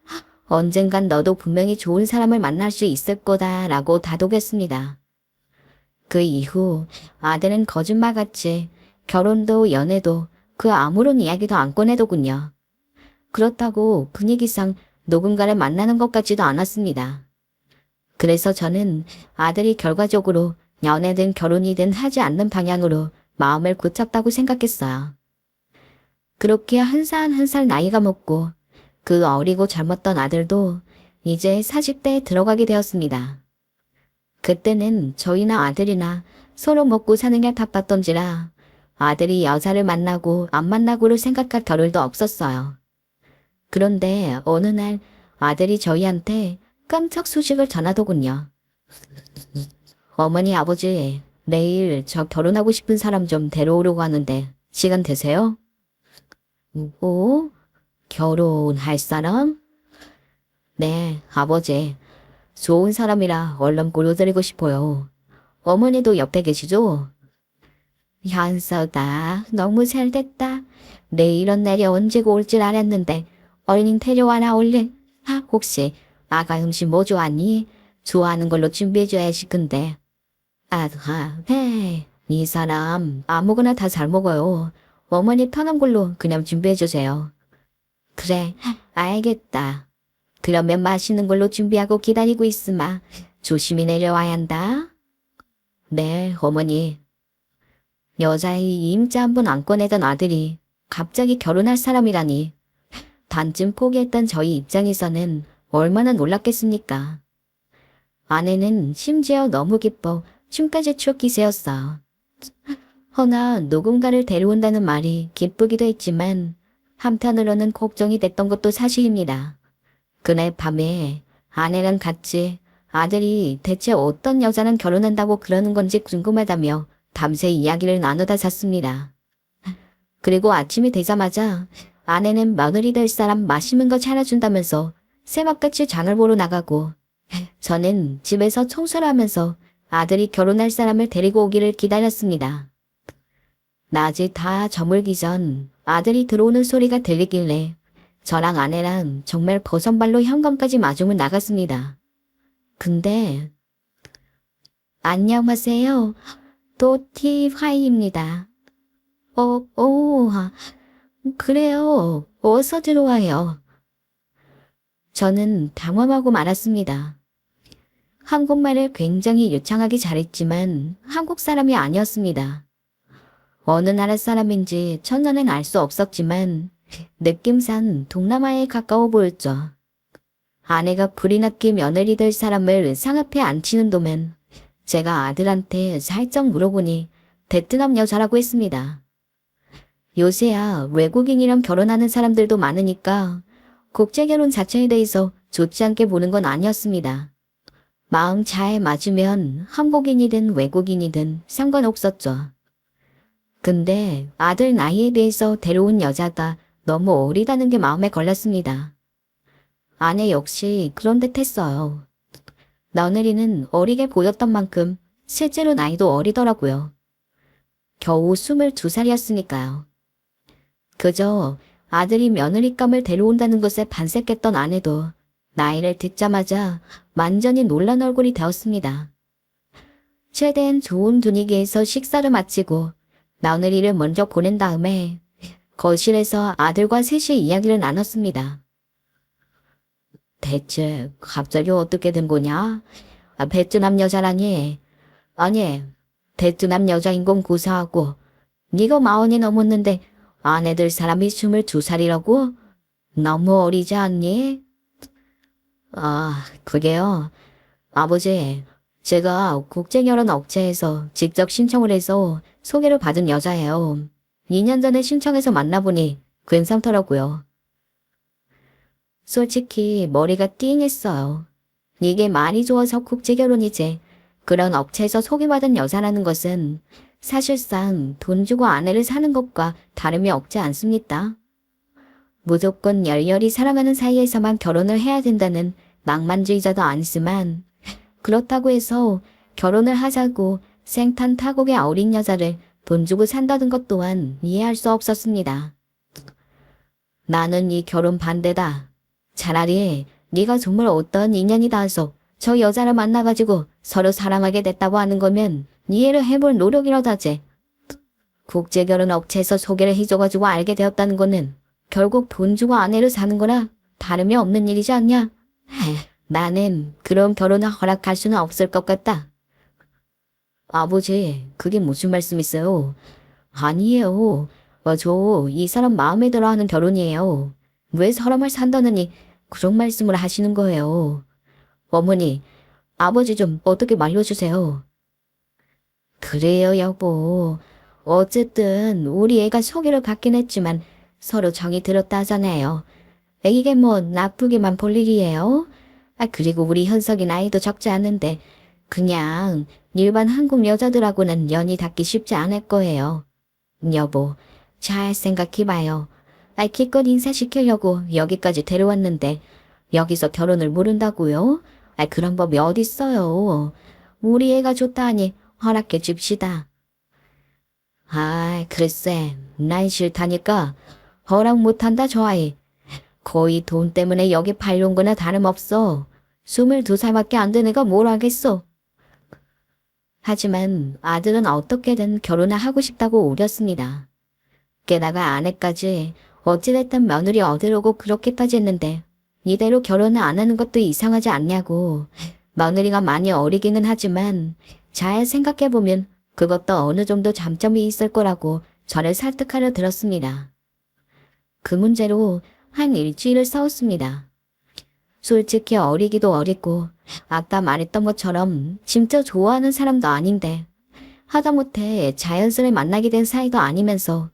언젠간 너도 분명히 좋은 사람을 만날 수 있을 거다라고 다독였습니다. 그 이후 아들은 거짓말같이 결혼도 연애도 그 아무런 이야기도 안 꺼내더군요. 그렇다고 분위기상 누군가를 만나는 것 같지도 않았습니다. 그래서 저는 아들이 결과적으로 연애든 결혼이든 하지 않는 방향으로 마음을 굳혔다고 생각했어요. 그렇게 한 살 한 살 나이가 먹고 그 어리고 젊었던 아들도 이제 40대에 들어가게 되었습니다. 그때는 저희나 아들이나 서로 먹고 사는 게 바빴던지라 아들이 여자를 만나고 안 만나고를 생각할 겨를도 없었어요. 그런데 어느 날 아들이 저희한테 깜짝 소식을 전하더군요. 어머니 아버지 내일 저 결혼하고 싶은 사람 좀 데려오려고 하는데 시간 되세요? 오? 결혼할 사람? 네, 아버지. 좋은 사람이라 얼른 보여드리고 싶어요. 어머니도 옆에 계시죠? 현서다. 너무 잘됐다. 내 이런 날이 언제고 올 줄 알았는데 어린이 데려와라 얼른. 혹시 아가 음식 뭐 좋아하니? 좋아하는 걸로 준비해줘야지 근데. 네. 이 사람 아무거나 다 잘 먹어요. 어머니 편한 걸로 그냥 준비해주세요. 그래, 알겠다. 그러면 맛있는 걸로 준비하고 기다리고 있으마. 조심히 내려와야 한다. 네, 어머니. 여자의 임자 한 번 안 꺼내던 아들이 갑자기 결혼할 사람이라니. 반쯤 포기했던 저희 입장에서는 얼마나 놀랐겠습니까. 아내는 심지어 너무 기뻐 춤까지 출 기세였어. 허나 누군가를 데려온다는 말이 기쁘기도 했지만 한편으로는 걱정이 됐던 것도 사실입니다. 그날 밤에 아내랑 같이 아들이 대체 어떤 여자랑 결혼한다고 그러는 건지 궁금하다며 밤새 이야기를 나누다 잤습니다. 그리고 아침이 되자마자 아내는 며느리 될 사람 맛있는 거 차려준다면서 새벽같이 장을 보러 나가고 저는 집에서 청소를 하면서 아들이 결혼할 사람을 데리고 오기를 기다렸습니다. 낮이 다 저물기 전 아들이 들어오는 소리가 들리길래 저랑 아내랑 정말 버선발로 현관까지 마중을 나갔습니다. 근데 안녕하세요. 도티화이입니다. 그래요. 어서 들어와요. 저는 당황하고 말았습니다. 한국말을 굉장히 유창하게 잘했지만 한국 사람이 아니었습니다. 어느 나라 사람인지 첫눈엔 알 수 없었지만 느낌상 동남아에 가까워 보였죠. 아내가 불이 났게 며느리 될 사람을 상앞에 앉히는 도면 제가 아들한테 살짝 물어보니 베트남 여자라고 했습니다. 요새야 외국인이랑 결혼하는 사람들도 많으니까 국제결혼 자체에 대해서 좋지 않게 보는 건 아니었습니다. 마음 잘 맞으면 한국인이든 외국인이든 상관없었죠. 근데 아들 나이에 대해서 데려온 여자가 너무 어리다는 게 마음에 걸렸습니다. 아내 역시 그런 듯 했어요. 며느리는 어리게 보였던 만큼 실제로 나이도 어리더라고요. 겨우 22살이었으니까요. 그저 아들이 며느리감을 데려온다는 것에 반색했던 아내도 나이를 듣자마자 완전히 놀란 얼굴이 되었습니다. 최대한 좋은 분위기에서 식사를 마치고 며느리를 먼저 보낸 다음에 거실에서 아들과 셋이 이야기를 나눴습니다. 대체 갑자기 어떻게 된 거냐? 베트남 여자라니. 아니, 베트남 여자인 건 고사하고 네가 40이 넘었는데 아내 들 사람이 22살이라고? 너무 어리지 않니? 그게요. 아버지, 제가 국제결혼 업체에서 직접 신청을 해서 소개를 받은 여자예요. 2년 전에 신청해서 만나보니 괜찮더라고요. 솔직히 머리가 띵했어요. 이게 많이 좋아서 국제결혼이지. 그런 업체에서 소개받은 여자라는 것은 사실상 돈 주고 아내를 사는 것과 다름이 없지 않습니까? 무조건 열렬히 사랑하는 사이에서만 결혼을 해야 된다는 낭만주의자도 아니지만 그렇다고 해서 결혼을 하자고 생탄 타국의 어린 여자를 돈 주고 산다는 것 또한 이해할 수 없었습니다. 나는 이 결혼 반대다. 차라리 네가 정말 어떤 인연이 닿아서 저 여자를 만나가지고 서로 사랑하게 됐다고 하는 거면 이해를 해볼 노력이라도 하지. 국제결혼 업체에서 소개를 해줘가지고 알게 되었다는 거는 결국 돈 주고 아내를 사는 거나 다름이 없는 일이지 않냐? 나는 그런 결혼을 허락할 수는 없을 것 같다. 아버지, 그게 무슨 말씀이세요? 아니에요. 저 이 사람 마음에 들어 하는 결혼이에요. 왜 사람을 산다느니 그런 말씀을 하시는 거예요. 어머니, 아버지 좀 어떻게 말려주세요. 그래요, 여보. 어쨌든 우리 애가 소개를 받긴 했지만 서로 정이 들었다 하잖아요. 이게 뭐 나쁘게만 볼 일이에요? 그리고 우리 현석이 나이도 적지 않은데 그냥 일반 한국 여자들하고는 연이 닿기 쉽지 않을 거예요. 여보, 잘 생각해봐요. 기껏 인사시키려고 여기까지 데려왔는데 여기서 결혼을 모른다고요? 그런 법이 어딨어요. 우리 애가 좋다 하니 허락해 줍시다. 글쎄, 난 싫다니까. 허락 못한다, 저 아이. 거의 돈 때문에 여기 팔려온 거나 다름없어. 22살밖에 안 된 애가 뭘 알겠어. 하지만 아들은 어떻게든 결혼을 하고 싶다고 우렸습니다. 게다가 아내까지 어찌됐든 며느리 얻으려고 그렇게까지 했는데 이대로 결혼을 안 하는 것도 이상하지 않냐고. 며느리가 많이 어리기는 하지만 잘 생각해보면 그것도 어느 정도 장점이 있을 거라고 저를 설득하려 들었습니다. 그 문제로 한 일주일을 싸웠습니다. 솔직히 어리기도 어리고 아까 말했던 것처럼 진짜 좋아하는 사람도 아닌데 하다못해 자연스레 만나게 된 사이도 아니면서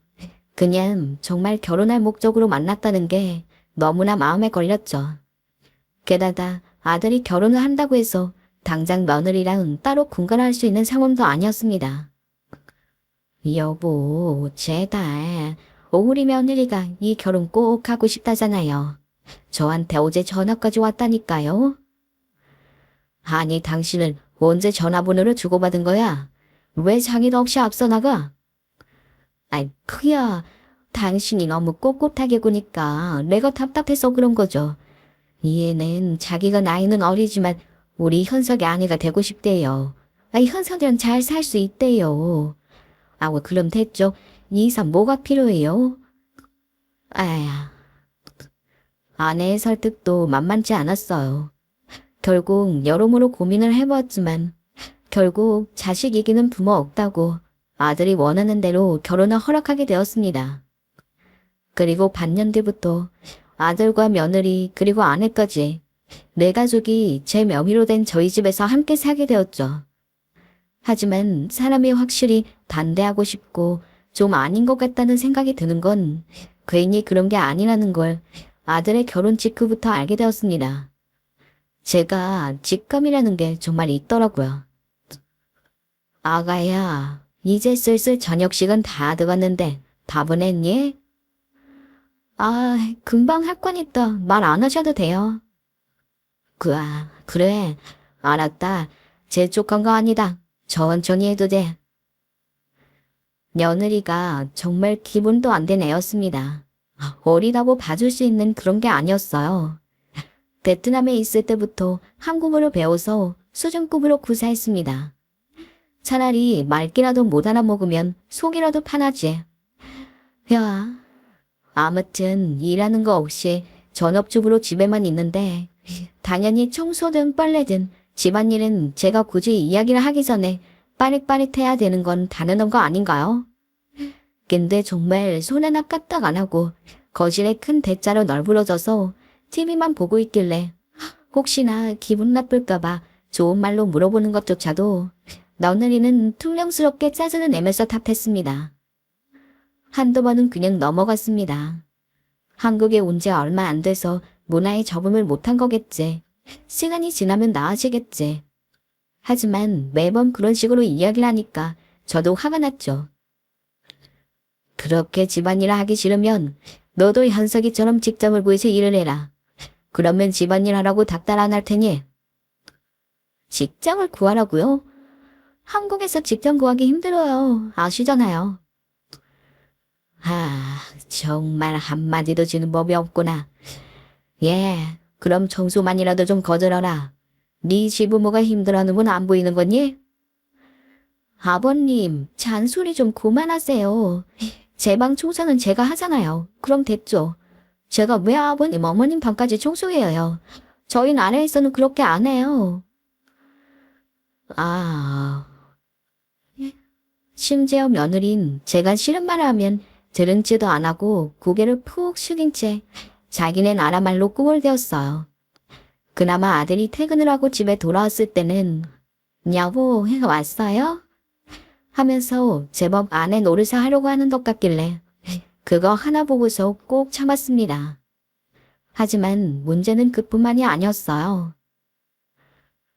그냥 정말 결혼할 목적으로 만났다는 게 너무나 마음에 걸렸죠. 게다가 아들이 결혼을 한다고 해서 당장 며느리랑 따로 분간할 수 있는 상황도 아니었습니다. 여보, 제발 오우리 며느리가 이 결혼 꼭 하고 싶다잖아요. 저한테 어제 전화까지 왔다니까요. 아니, 당신은 언제 전화번호를 주고받은 거야? 왜 자기도 없이 앞서 나가? 그야 당신이 너무 꼿꼿하게 구니까 내가 답답해서 그런 거죠. 얘는 자기가 나이는 어리지만 우리 현석의 아내가 되고 싶대요. 현석이랑 잘 살 수 있대요. 그럼 됐죠. 이 이상 뭐가 필요해요? 아내의 설득도 만만치 않았어요. 결국 여러모로 고민을 해보았지만 결국 자식 이기는 부모 없다고 아들이 원하는 대로 결혼을 허락하게 되었습니다. 그리고 반년 뒤부터 아들과 며느리 그리고 아내까지 네 가족이 제 명의로 된 저희 집에서 함께 살게 되었죠. 하지만 사람이 확실히 반대하고 싶고 좀 아닌 것 같다는 생각이 드는 건 괜히 그런 게 아니라는 걸 아들의 결혼 직후부터 알게 되었습니다. 제가 직감이라는 게 정말 있더라고요. 아가야, 이제 슬슬 저녁 시간 다 돼갔는데 밥은 했니? 금방 할 거니까 말 안 하셔도 돼요. 그래. 알았다. 재촉한 거 아니다. 천천히 해도 돼. 며느리가 정말 기분도 안 된 애였습니다. 어리다고 봐줄 수 있는 그런 게 아니었어요. 베트남에 있을 때부터 한국어를 배워서 수준급으로 구사했습니다. 차라리 말귀라도 못 알아먹으면 속이라도 파나지. 야, 아무튼 일하는 거 없이 전업주부로 집에만 있는데 당연히 청소든 빨래든 집안일은 제가 굳이 이야기를 하기 전에 빠릿빠릿해야 되는 건 당연한 거 아닌가요? 근데 정말 손 하나 까딱 안 하고 거실에 큰 대자로 널브러져서 TV만 보고 있길래 혹시나 기분 나쁠까봐 좋은 말로 물어보는 것조차도 며느리는 퉁명스럽게 짜증을 내면서 답했습니다. 한두 번은 그냥 넘어갔습니다. 한국에 온 지 얼마 안 돼서 문화에 적응을 못한 거겠지. 시간이 지나면 나아지겠지. 하지만 매번 그런 식으로 이야기를 하니까 저도 화가 났죠. 그렇게 집안일을 하기 싫으면 너도 현석이처럼 직장을 구해서 일을 해라. 그러면 집안일 하라고 닥달 안 할 테니. 직장을 구하라고요? 한국에서 직장 구하기 힘들어요. 아시잖아요. 정말 한마디도 지는 법이 없구나. 그럼 청소만이라도 좀 거들어라. 네 시부모가 힘들어하는 건 안 보이는 거니? 아버님, 잔소리 좀 그만하세요. 제 방 청소는 제가 하잖아요. 그럼 됐죠. 제가 왜 아버님, 어머님 방까지 청소해야 해요? 저희 아래에서는 그렇게 안 해요. 심지어 며느린 제가 싫은 말을 하면 들은지도 안 하고 고개를 푹 숙인 채 자기네 나라 말로 꾸물대었어요. 그나마 아들이 퇴근을 하고 집에 돌아왔을 때는 여보, 왔어요? 하면서 제법 아내 노릇을 하려고 하는 것 같길래 그거 하나 보고서 꼭 참았습니다. 하지만 문제는 그뿐만이 아니었어요.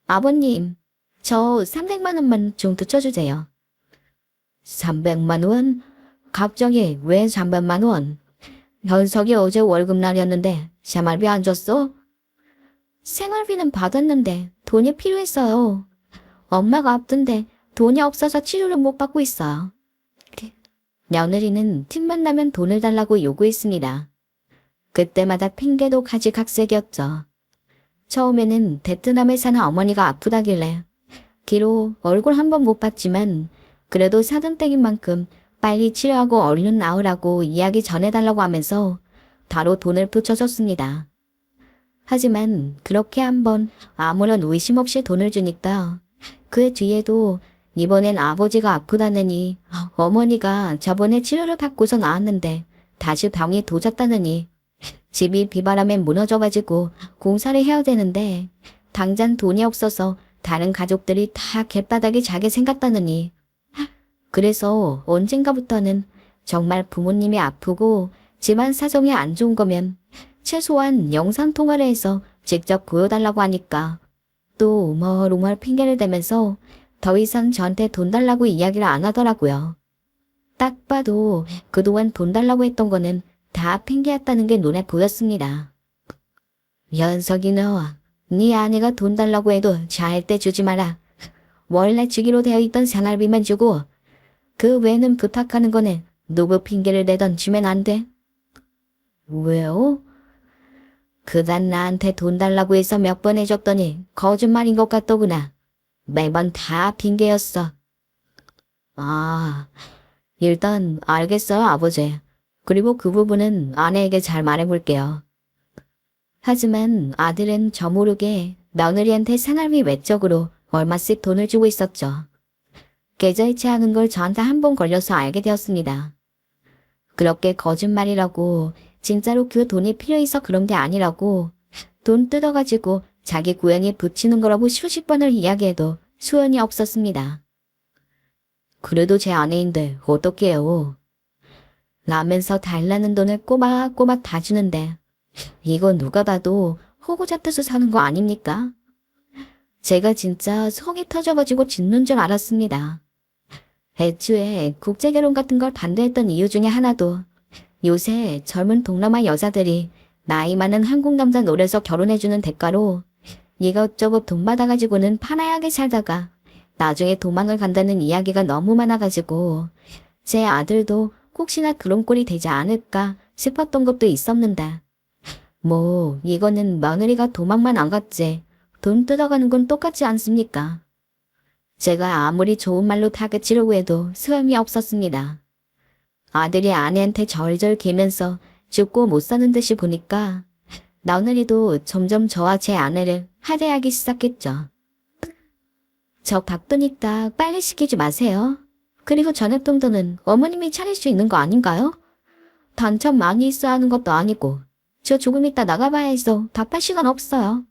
아버님, 저 300만 원만 좀 붙여주세요. 300만 원? 갑자기 왜 300만 원? 현석이 어제 월급날이었는데 생활비 안 줬어? 생활비는 받았는데 돈이 필요했어요. 엄마가 아픈데 돈이 없어서 치료를 못 받고 있어요. 며느리는 틈만 나면 돈을 달라고 요구했습니다. 그때마다 핑계도 가지각색이었죠. 처음에는 베트남에 사는 어머니가 아프다길래 기로 얼굴 한 번 못 봤지만 그래도 사돈댁인 만큼 빨리 치료하고 얼른 나으라고 이야기 전해달라고 하면서 바로 돈을 붙여줬습니다. 하지만 그렇게 한번 아무런 의심 없이 돈을 주니까 그 뒤에도 이번엔 아버지가 아프다느니 어머니가 저번에 치료를 받고서 나았는데 다시 병이 도졌다느니 집이 비바람에 무너져가지고 공사를 해야 되는데 당장 돈이 없어서 다른 가족들이 다 길바닥에 자게 생겼다느니 그래서 언젠가부터는 정말 부모님이 아프고 집안 사정이 안 좋은 거면 최소한 영상통화를 해서 직접 보여달라고 하니까 또 우멀우멀 핑계를 대면서 더 이상 저한테 돈 달라고 이야기를 안 하더라고요. 딱 봐도 그동안 돈 달라고 했던 거는 다 핑계였다는 게 눈에 보였습니다. 연석이 너, 네 아내가 돈 달라고 해도 절대 주지 마라. 원래 주기로 되어 있던 생활비만 주고 그 외에는 부탁하는 거는 누구 핑계를 대던 주면 안 돼. 왜요? 그간 나한테 돈 달라고 해서 몇 번 해줬더니 거짓말인 것 같더구나. 매번 다 핑계였어. 아, 일단 알겠어요, 아버지. 그리고 그 부분은 아내에게 잘 말해볼게요. 하지만 아들은 저 모르게 며느리한테 생활비 외적으로 얼마씩 돈을 주고 있었죠. 계좌이체 하는 걸 저한테 한 번 걸려서 알게 되었습니다. 그렇게 거짓말이라고 진짜로 그 돈이 필요해서 그런 게 아니라고 돈 뜯어가지고 자기 고양이 붙이는 거라고 수십 번을 이야기해도 소용이 없었습니다. 그래도 제 아내인데 어떡해요. 라면서 달라는 돈을 꼬박꼬박 다 주는데 이거 누가 봐도 호구잡혀서 사는 거 아닙니까? 제가 진짜 속이 터져가지고 짖는 줄 알았습니다. 애초에 국제결혼 같은 걸 반대했던 이유 중에 하나도 요새 젊은 동남아 여자들이 나이 많은 한국 남자 노려서 결혼해주는 대가로 이것저것 돈 받아가지고는 파나하게 살다가 나중에 도망을 간다는 이야기가 너무 많아가지고 제 아들도 혹시나 그런 꼴이 되지 않을까 싶었던 것도 있었는데 뭐 이거는 며느리가 도망만 안 갔지 돈 뜯어가는 건 똑같지 않습니까? 제가 아무리 좋은 말로 다그치려고 해도 소용이 없었습니다. 아들이 아내한테 절절 기면서 죽고 못 사는 듯이 보니까 며느리도 점점 저와 제 아내를 하대하기 시작했죠. 저 바쁘니까 빨리 시키지 마세요. 그리고 저녁 정도는 어머님이 차릴 수 있는 거 아닌가요? 단참 많이 있어야 하는 것도 아니고 저 조금 이따 나가봐야 해서 답할 시간 없어요.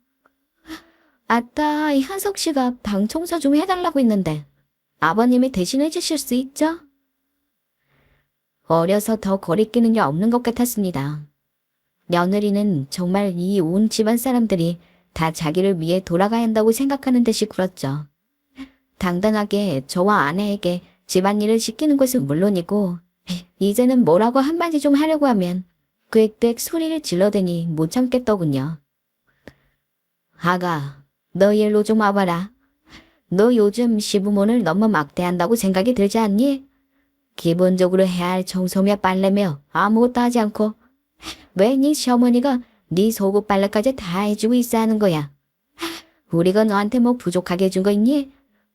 아따, 이 한석 씨가 방 청소 좀 해달라고 했는데 아버님이 대신해 주실 수 있죠? 어려서 더 거리끼는 게 없는 것 같았습니다. 며느리는 정말 이 온 집안 사람들이 다 자기를 위해 돌아가야 한다고 생각하는 듯이 굴었죠. 당당하게 저와 아내에게 집안일을 시키는 것은 물론이고 이제는 뭐라고 한마디 좀 하려고 하면 꽥꽥 소리를 질러대니 못 참겠더군요. 아가, 너 일로 좀 와봐라. 너 요즘 시부모를 너무 막대한다고 생각이 들지 않니? 기본적으로 해야 할 청소며 빨래며 아무것도 하지 않고 왜 네 시어머니가 네 속옷 빨래까지 다 해주고 있어야 하는 거야? 우리가 너한테 뭐 부족하게 해준 거 있니?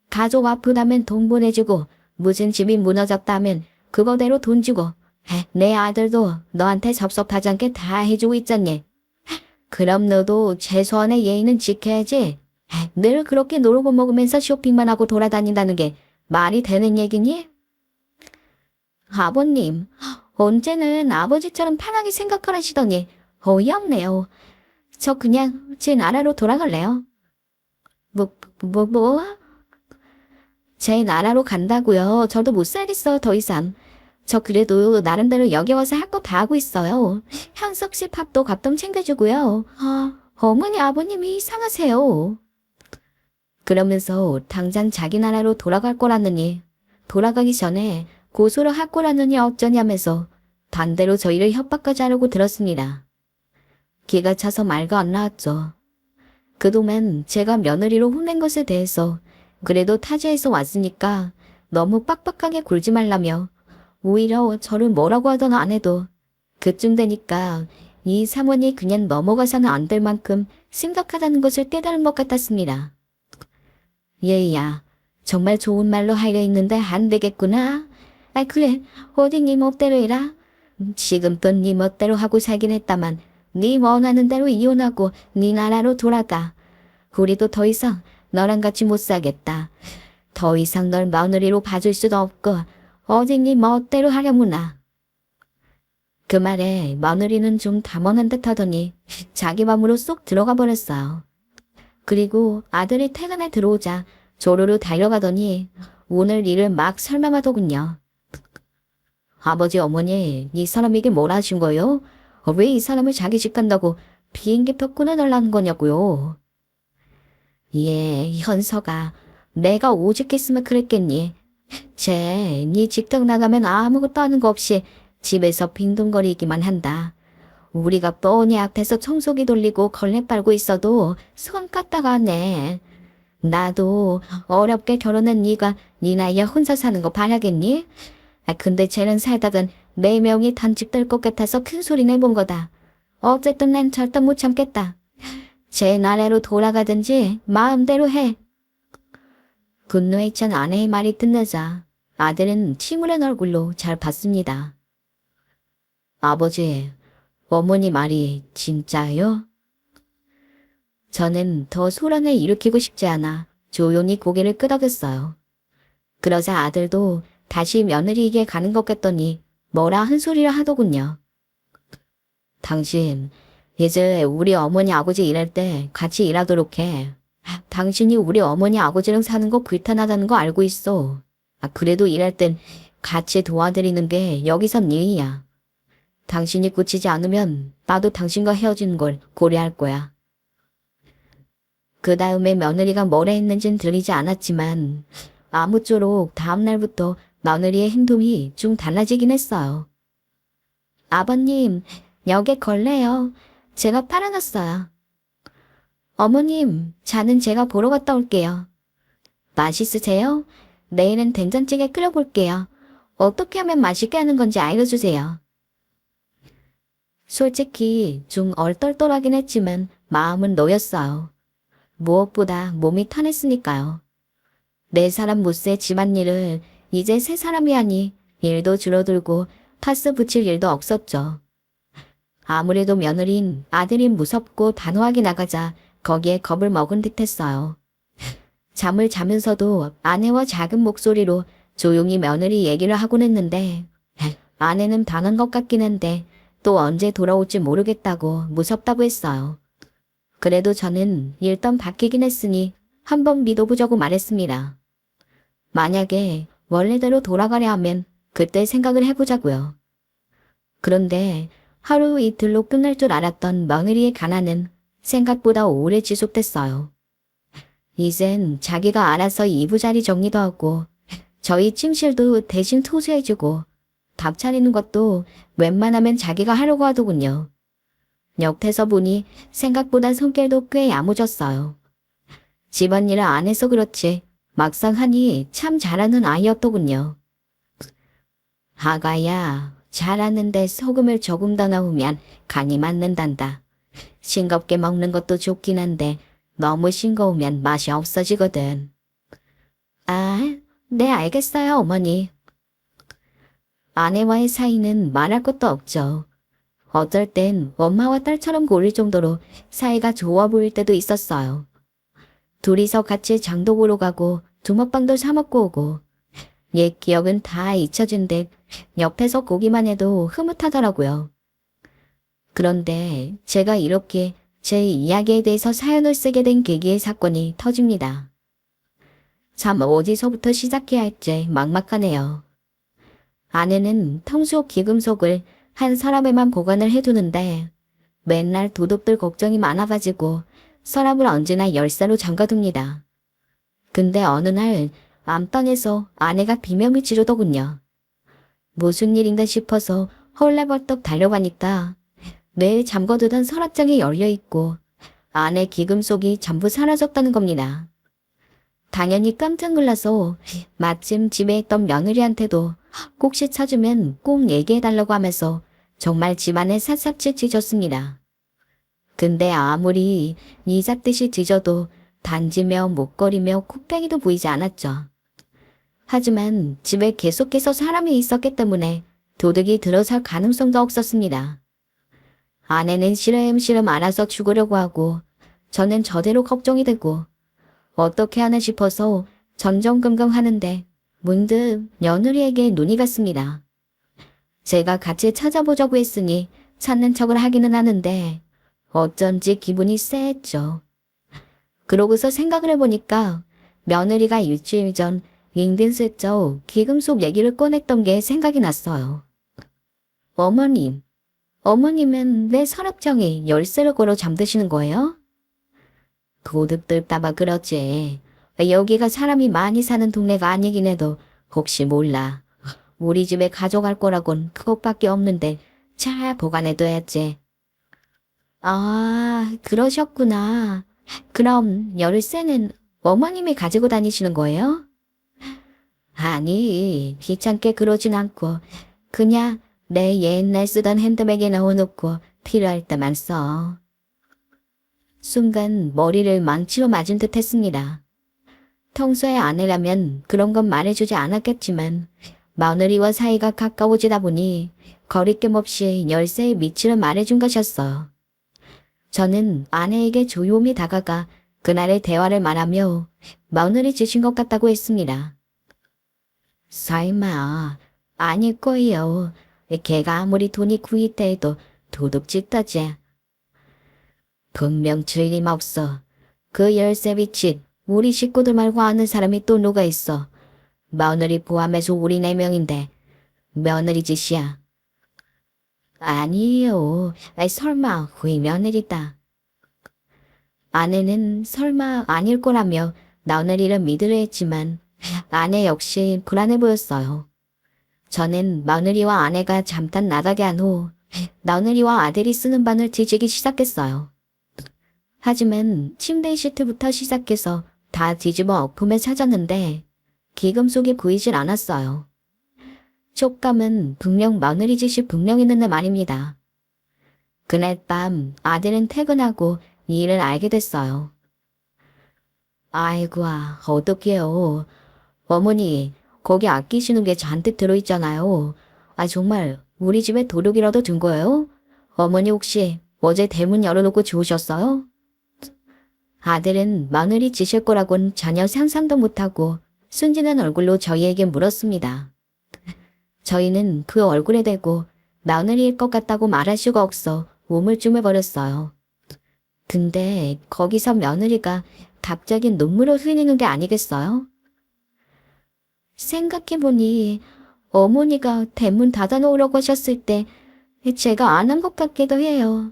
가족 아프다면 돈 보내주고 무슨 집이 무너졌다면 그거대로 돈 주고 내 아들도 너한테 섭섭하지 않게 다 해주고 있잖니. 그럼 너도 최소한의 예의는 지켜야지. 늘 그렇게 놀고 먹으면서 쇼핑만 하고 돌아다닌다는 게 말이 되는 얘기니? 아버님, 언제는 아버지처럼 편하게 생각하시더니 어이없네요. 저 그냥 제 나라로 돌아갈래요. 뭐? 제 나라로 간다고요. 저도 못 살겠어, 더 이상. 저 그래도 나름대로 여기 와서 할 거 다 하고 있어요. 현석 씨 밥도 가끔 챙겨주고요. 어머니 아버님이 이상하세요. 그러면서 당장 자기 나라로 돌아갈 거라느니 돌아가기 전에 고소를 할 거라느니 어쩌냐면서 반대로 저희를 협박까지 하려고 들었습니다. 기가 차서 말가 안 나왔죠. 그동안 제가 며느리로 혼낸 것에 대해서 그래도 타지에서 왔으니까 너무 빡빡하게 굴지 말라며 오히려 저를 뭐라고 하던 안 해도 그쯤 되니까 이 사모니 그냥 넘어가서는 안 될 만큼 심각하다는 것을 깨달은 것 같았습니다. 얘야, 정말 좋은 말로 하려 했는데 안 되겠구나. 아 그래, 어디 네 멋대로 해라. 지금껏 네 멋대로 하고 살긴 했다만 네 원하는 대로 이혼하고 네 나라로 돌아가. 우리도 더 이상 너랑 같이 못 살겠다. 더 이상 널 며느리로 봐줄 수도 없고 어디 네 멋대로 하려무나. 그 말에 며느리는 좀 담원한 듯 하더니 자기 맘으로 쏙 들어가 버렸어요. 그리고 아들이 퇴근에 들어오자 조르르 달려가더니 오늘 일을 막 설명하더군요. 아버지 어머니 이 사람에게 뭐라 하신 거요? 왜 이 사람을 자기 집 간다고 비행기표 끊어달라는 거냐고요. 예, 현서가 내가 오죽했으면 그랬겠니. 네 직장 나가면 아무것도 하는 거 없이 집에서 빈둥거리기만 한다. 우리가 뻔히 앞에서 청소기 돌리고 걸레 빨고 있어도 손 깠다가 하네. 나도 어렵게 결혼한 네가 네 나이에 혼자 사는 거 바라겠니? 근데 쟤는 살다간 4명이 단집될 것 같아서 큰 소리 내본 거다. 어쨌든 난 절대 못 참겠다. 제 나라로 돌아가든지 마음대로 해. 분노에 찬 아내의 말이 끝나자 아들은 침울한 얼굴로 잘 봤습니다. 아버지, 어머니 말이 진짜요? 저는 더 소란을 일으키고 싶지 않아 조용히 고개를 끄덕였어요. 그러자 아들도 다시 며느리에게 가는 것 같더니 뭐라 한 소리를 하더군요. 당신, 이제 우리 어머니 아버지 일할 때 같이 일하도록 해. 당신이 우리 어머니 아버지랑 사는 거 불편하다는 거 알고 있어. 그래도 일할 땐 같이 도와드리는 게 여기선 예의야. 당신이 고치지 않으면 나도 당신과 헤어지는 걸 고려할 거야. 그 다음에 며느리가 뭐라 했는진 들리지 않았지만 아무쪼록 다음날부터 며느리의 행동이 좀 달라지긴 했어요. 아버님, 여기 걸레요. 제가 팔아놨어요. 어머님, 자는 제가 보러 갔다 올게요. 맛있으세요? 내일은 된장찌개 끓여볼게요. 어떻게 하면 맛있게 하는 건지 알려주세요. 솔직히 좀 얼떨떨하긴 했지만 마음은 놓였어요. 무엇보다 몸이 편했으니까요. 4사람 못새 집안일을 이제 3사람이 하니 일도 줄어들고 파스 붙일 일도 없었죠. 아무래도 며느린 아들이 무섭고 단호하게 나가자 거기에 겁을 먹은 듯 했어요. 잠을 자면서도 아내와 작은 목소리로 조용히 며느리 얘기를 하곤 했는데 아내는 당한 것 같긴 한데 또 언제 돌아올지 모르겠다고 무섭다고 했어요. 그래도 저는 일단 바뀌긴 했으니 한번 믿어보자고 말했습니다. 만약에 원래대로 돌아가려 하면 그때 생각을 해보자고요. 그런데 하루 이틀로 끝날 줄 알았던 며느리의 가난은 생각보다 오래 지속됐어요. 이젠 자기가 알아서 이부자리 정리도 하고 저희 침실도 대신 토수해주고 밥 차리는 것도 웬만하면 자기가 하려고 하더군요. 옆에서 보니 생각보다 성격도 꽤 야무졌어요. 집안일을 안 해서 그렇지 막상 하니 참 잘하는 아이였더군요. 아가야, 잘하는데 소금을 조금 더 넣으면 간이 맞는단다. 싱겁게 먹는 것도 좋긴 한데 너무 싱거우면 맛이 없어지거든. 아, 네 알겠어요 어머니. 아내와의 사이는 말할 것도 없죠. 어쩔 땐 엄마와 딸처럼 고를 정도로 사이가 좋아 보일 때도 있었어요. 둘이서 같이 장도 보러 가고 주먹밥도 사 먹고 오고 옛 기억은 다 잊혀진 듯 옆에서 보기만 해도 흐뭇하더라고요. 그런데 제가 이렇게 제 이야기에 대해서 사연을 쓰게 된 계기의 사건이 터집니다. 참 어디서부터 시작해야 할지 막막하네요. 아내는 평소 기금속을 한 사람에만 보관을 해두는데 맨날 도둑들 걱정이 많아가지고 서랍을 언제나 열쇠로 잠가둡니다. 근데 어느 날 안방에서 아내가 비명을 지르더군요. 무슨 일인가 싶어서 헐레벌떡 달려가니까 늘 잠궈두던 서랍장이 열려있고 안에 기금속이 전부 사라졌다는 겁니다. 당연히 깜짝 놀라서 마침 집에 있던 며느리한테도 혹시 찾으면 꼭 얘기해달라고 하면서 정말 집안에 샅샅이 찢었습니다. 근데 아무리 이 잡듯이 찢어도 단지며 목걸이며 콧뱅이도 보이지 않았죠. 하지만 집에 계속해서 사람이 있었기 때문에 도둑이 들어설 가능성도 없었습니다. 아내는 시름시름 알아서 죽으려고 하고 저는 저대로 걱정이 되고 어떻게 하나 싶어서 전전긍긍 하는데 문득 며느리에게 눈이 갔습니다. 제가 같이 찾아보자고 했으니 찾는 척을 하기는 하는데 어쩐지 기분이 쎄했죠. 그러고서 생각을 해보니까 며느리가 일주일 전 링든슬쩍 기금속 얘기를 꺼냈던 게 생각이 났어요. 어머님은 내 서랍장에 열쇠를 걸어 잠드시는 거예요? 도둑들까봐 그렇지. 여기가 사람이 많이 사는 동네가 아니긴 해도 혹시 몰라. 우리 집에 가져갈 거라곤 그것밖에 없는데 잘 보관해둬야지. 아, 그러셨구나. 그럼 열쇠는 어머님이 가지고 다니시는 거예요? 아니, 귀찮게 그러진 않고 그냥 내 옛날 쓰던 핸드백에 넣어놓고 필요할 때만 써. 순간 머리를 망치로 맞은 듯 했습니다. 평소에 아내라면 그런 건 말해주지 않았겠지만 며느리와 사이가 가까워지다 보니 거리낌 없이 열쇠의 위치를 말해준 것이었어. 저는 아내에게 조용히 다가가 그날의 대화를 말하며 며느리 짓인 것 같다고 했습니다. 설마 아닐 거예요. 걔가 아무리 돈이 구이다 해도 도둑질떠지. 분명 틀림없어. 그 열쇠 위치 우리 식구들 말고 아는 사람이 또 누가 있어. 며느리 포함해서 우리 4명인데 며느리 짓이야. 아니에요. 설마 후이 며느리다. 아내는 설마 아닐 거라며 며느리를 믿으려 했지만 아내 역시 불안해 보였어요. 저는 며느리와 아내가 잠깐 나가게 한 후 며느리와 아들이 쓰는 방을 뒤지기 시작했어요. 하지만 침대 시트부터 시작해서 다 뒤집어 엎으며 찾았는데 기금속이 보이질 않았어요. 촉감은 분명 며느리 짓이 분명했는데 말입니다. 그날 밤 아들은 퇴근하고 이 일을 알게 됐어요. 아이고야, 어떡해요. 어머니, 거기 아끼시는 게 잔뜩 들어있잖아요. 정말 우리 집에 도둑이라도 든 거예요? 어머니 혹시 어제 대문 열어놓고 주무셨어요? 아들은 며느리 짓일 거라곤 전혀 상상도 못하고 순진한 얼굴로 저희에게 물었습니다. 저희는 그 얼굴에 대고 며느리일 것 같다고 말할 수가 없어 우물쭈물거렸어요. 근데 거기서 며느리가 갑자기 눈물을 흘리는 게 아니겠어요? 생각해보니 어머니가 대문 닫아놓으려고 하셨을 때 제가 안 한 것 같기도 해요.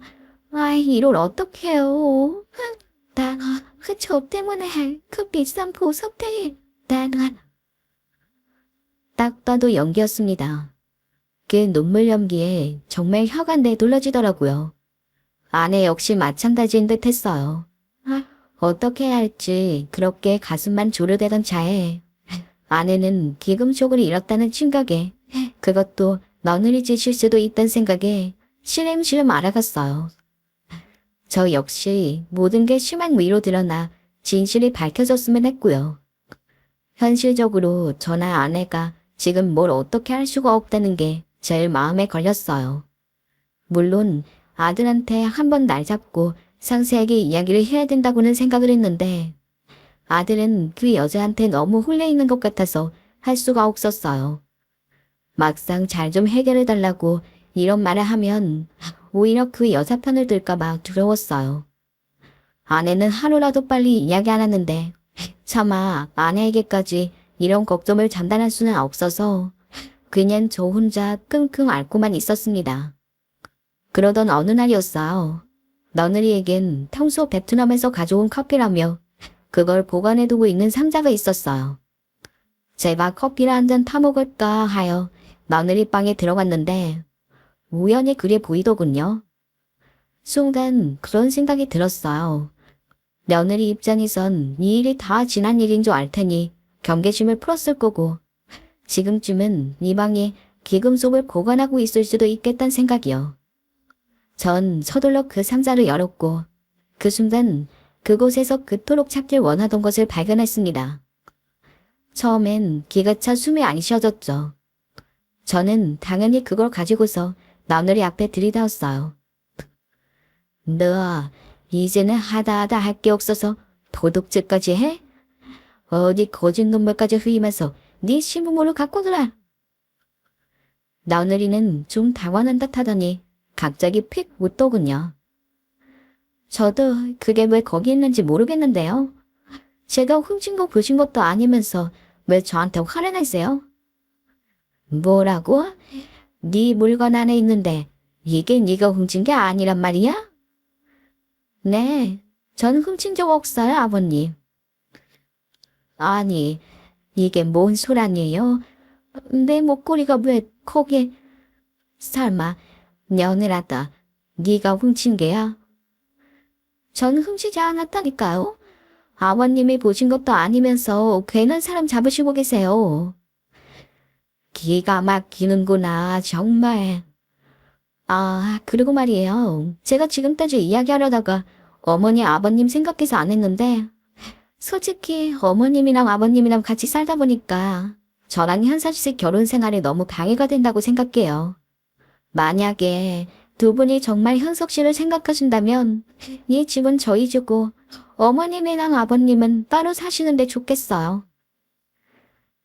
이걸 어떡해요. 저 때문에 그 비싼 보석들 딱 봐도 연기였습니다. 그 눈물 연기에 정말 혀가 내둘러지더라고요. 아내 역시 마찬가지인 듯 했어요. 어떻게 해야 할지 그렇게 가슴만 조르대던 차에 아내는 기금속을 잃었다는 충격에 그것도 며느리 짓일 수도 있다는 생각에 시름시름 알아갔어요. 저 역시 모든 게 심한 위로 드러나 진실이 밝혀졌으면 했고요. 현실적으로 저나 아내가 지금 뭘 어떻게 할 수가 없다는 게 제일 마음에 걸렸어요. 물론 아들한테 한번 날 잡고 상세하게 이야기를 해야 된다고는 생각을 했는데 아들은 그 여자한테 너무 홀려 있는 것 같아서 할 수가 없었어요. 막상 잘 좀 해결해달라고 이런 말을 하면 오히려 그 여자 편을 들까봐 두려웠어요. 아내는 하루라도 빨리 이야기 안 하는데 차마 아내에게까지 이런 걱정을 전달할 수는 없어서 그냥 저 혼자 끙끙 앓고만 있었습니다. 그러던 어느 날이었어요. 며느리에겐 평소 베트남에서 가져온 커피라며 그걸 보관해두고 있는 상자가 있었어요. 제가 커피를 한 잔 타먹을까 하여 며느리 방에 들어갔는데 우연히 그래 보이더군요. 순간 그런 생각이 들었어요. 며느리 입장에선 이 일이 다 지난 일인 줄 알 테니 경계심을 풀었을 거고 지금쯤은 이 방에 기금속을 보관하고 있을 수도 있겠단 생각이요. 전 서둘러 그 상자를 열었고 그 순간 그곳에서 그토록 찾길 원하던 것을 발견했습니다. 처음엔 기가 차 숨이 안 쉬어졌죠. 저는 당연히 그걸 가지고서 며느리 앞에 들이대었어요. 너 이제는 하다 할 게 없어서 도둑질까지 해? 어디 거짓 눈물까지 흘리면서 네 시부모를 갖고 놀아. 며느리는 좀 당황한 듯 하더니 갑자기 픽 웃더군요. 저도 그게 왜 거기 있는지 모르겠는데요. 제가 훔친 거 보신 것도 아니면서 왜 저한테 화를 내세요? 뭐라고? 네 물건 안에 있는데 이게 네가 훔친 게 아니란 말이야? 네, 전 훔친 적 없어요, 아버님. 아니, 이게 뭔 소란이에요? 내 목걸이가 왜 거기에... 설마 며느라다 네가 훔친 게야? 전 훔치지 않았다니까요. 아버님이 보신 것도 아니면서 괜한 사람 잡으시고 계세요. 기가 막히는구나, 정말. 아, 그리고 말이에요. 제가 지금까지 이야기하려다가 어머니, 아버님 생각해서 안 했는데 솔직히 어머님이랑 아버님이랑 같이 살다 보니까 저랑 현서 씨 결혼 생활에 너무 방해가 된다고 생각해요. 만약에 두 분이 정말 현석 씨를 생각하신다면 이 집은 저희 주고 어머님이랑 아버님은 따로 사시는데 좋겠어요.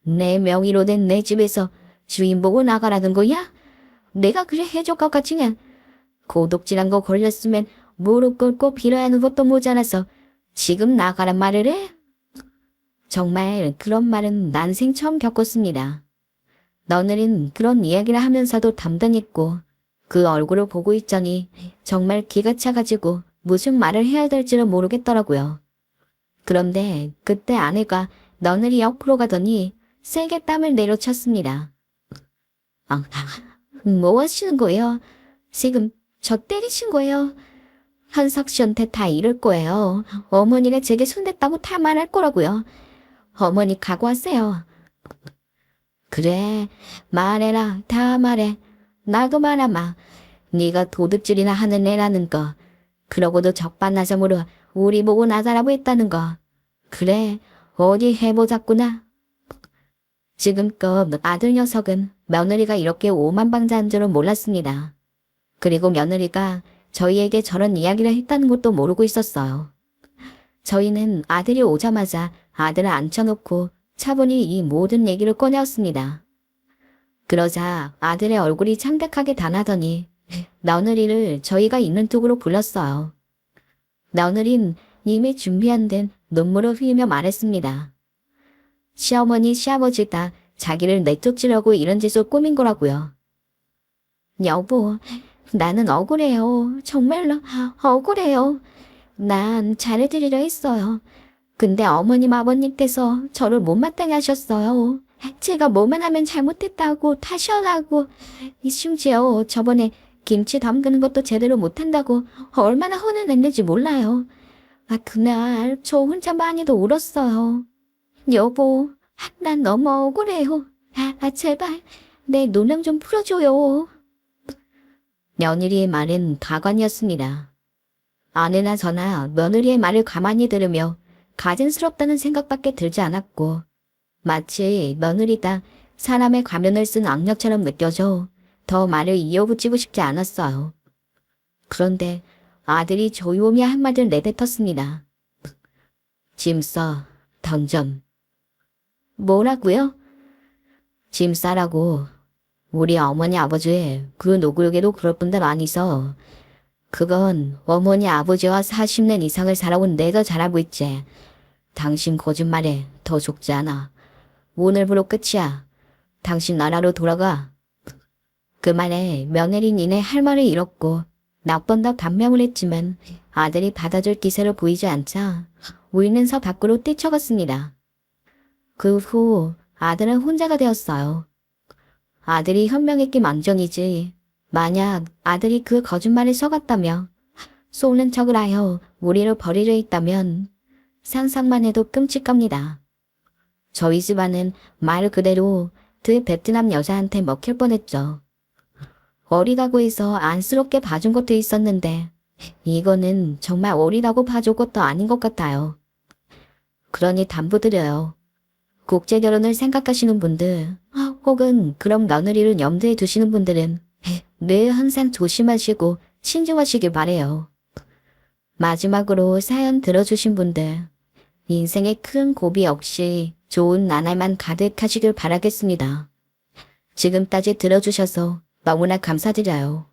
내 명의로 된 내 집에서 주인 보고 나가라는 거야? 내가 그래 해줄 것 같으냐? 고독질한 거 걸렸으면 무릎 꿇고 빌어야 하는 것도 모자라서 지금 나가란 말을 해? 정말 그런 말은 난생 처음 겪었습니다. 며느린 그런 이야기를 하면서도 담당했고 그 얼굴을 보고 있자니 정말 기가 차가지고 무슨 말을 해야 될지를 모르겠더라고요. 그런데 그때 아내가 며느리 옆으로 가더니 세게 땀을 내려쳤습니다. 뭐 하시는 거예요? 지금 저 때리신 거예요? 현석 씨한테 다 이럴 거예요. 어머니가 제게 손댔다고 다 말할 거라고요. 어머니 각오하세요. 그래, 말해라, 다 말해. 나도 말아마. 네가 도둑질이나 하는 애라는 거. 그러고도 적반하장으로 우리 보고 나가라고 했다는 거. 그래, 어디 해보자꾸나. 지금껏 아들 녀석은 며느리가 이렇게 오만방자한 줄은 몰랐습니다. 그리고 며느리가 저희에게 저런 이야기를 했다는 것도 모르고 있었어요. 저희는 아들이 오자마자 아들을 앉혀놓고 차분히 이 모든 얘기를 꺼내었습니다. 그러자 아들의 얼굴이 창백하게 단하더니 며느리를 저희가 있는 쪽으로 불렀어요. 며느린 이미 준비한 듯 눈물을 흘리며 말했습니다. 시어머니, 시아버지가 자기를 내쫓으려고 이런 짓을 꾸민 거라고요. 여보, 나는 억울해요. 정말로 억울해요. 난 잘해드리려 했어요. 근데 어머님, 아버님께서 저를 못마땅해 하셨어요. 제가 뭐만 하면 잘못했다고 탓이라고. 심지어 저번에 김치 담그는 것도 제대로 못한다고 얼마나 혼을 냈는지 몰라요. 그날 저 혼자 많이도 울었어요. 여보, 난 너무 억울해요. 제발 내 노랑 좀 풀어줘요. 며느리의 말은 가관이었습니다. 아내나 저나 며느리의 말을 가만히 들으며 가증스럽다는 생각밖에 들지 않았고 마치 며느리가 사람의 가면을 쓴 악녀처럼 느껴져 더 말을 이어붙이고 싶지 않았어요. 그런데 아들이 조용히 한마디를 내뱉었습니다. 짐 싸, 당장. 뭐라고요? 짐 싸라고. 우리 어머니 아버지 그 누구에게도 그럴 분들 아니서. 그건 어머니 아버지와 40년 이상을 살아온 내가 잘 알고 있지. 당신 거짓말에 더 속지 않아. 오늘부로 끝이야. 당신 나라로 돌아가. 그 말에 며느리 니네 할 말을 잃었고 몇 번 더 반명을 했지만 아들이 받아줄 기세로 보이지 않자 울면서 밖으로 뛰쳐갔습니다. 그 후 아들은 혼자가 되었어요. 아들이 현명했기 만정이지 만약 아들이 그 거짓말을 속았다며 쏘는 척을 하여 우리를 버리려 했다면 상상만 해도 끔찍합니다. 저희 집안은 말 그대로 그 베트남 여자한테 먹힐 뻔했죠. 어리다고 해서 안쓰럽게 봐준 것도 있었는데 이거는 정말 어리다고 봐줄 것도 아닌 것 같아요. 그러니 당부드려요. 국제결혼을 생각하시는 분들 혹은 그런 며느리를 염두에 두시는 분들은 늘 항상 조심하시고 신중하시길 바래요. 마지막으로 사연 들어주신 분들 인생에 큰 고비 없이 좋은 나날만 가득하시길 바라겠습니다. 지금까지 들어주셔서 너무나 감사드려요.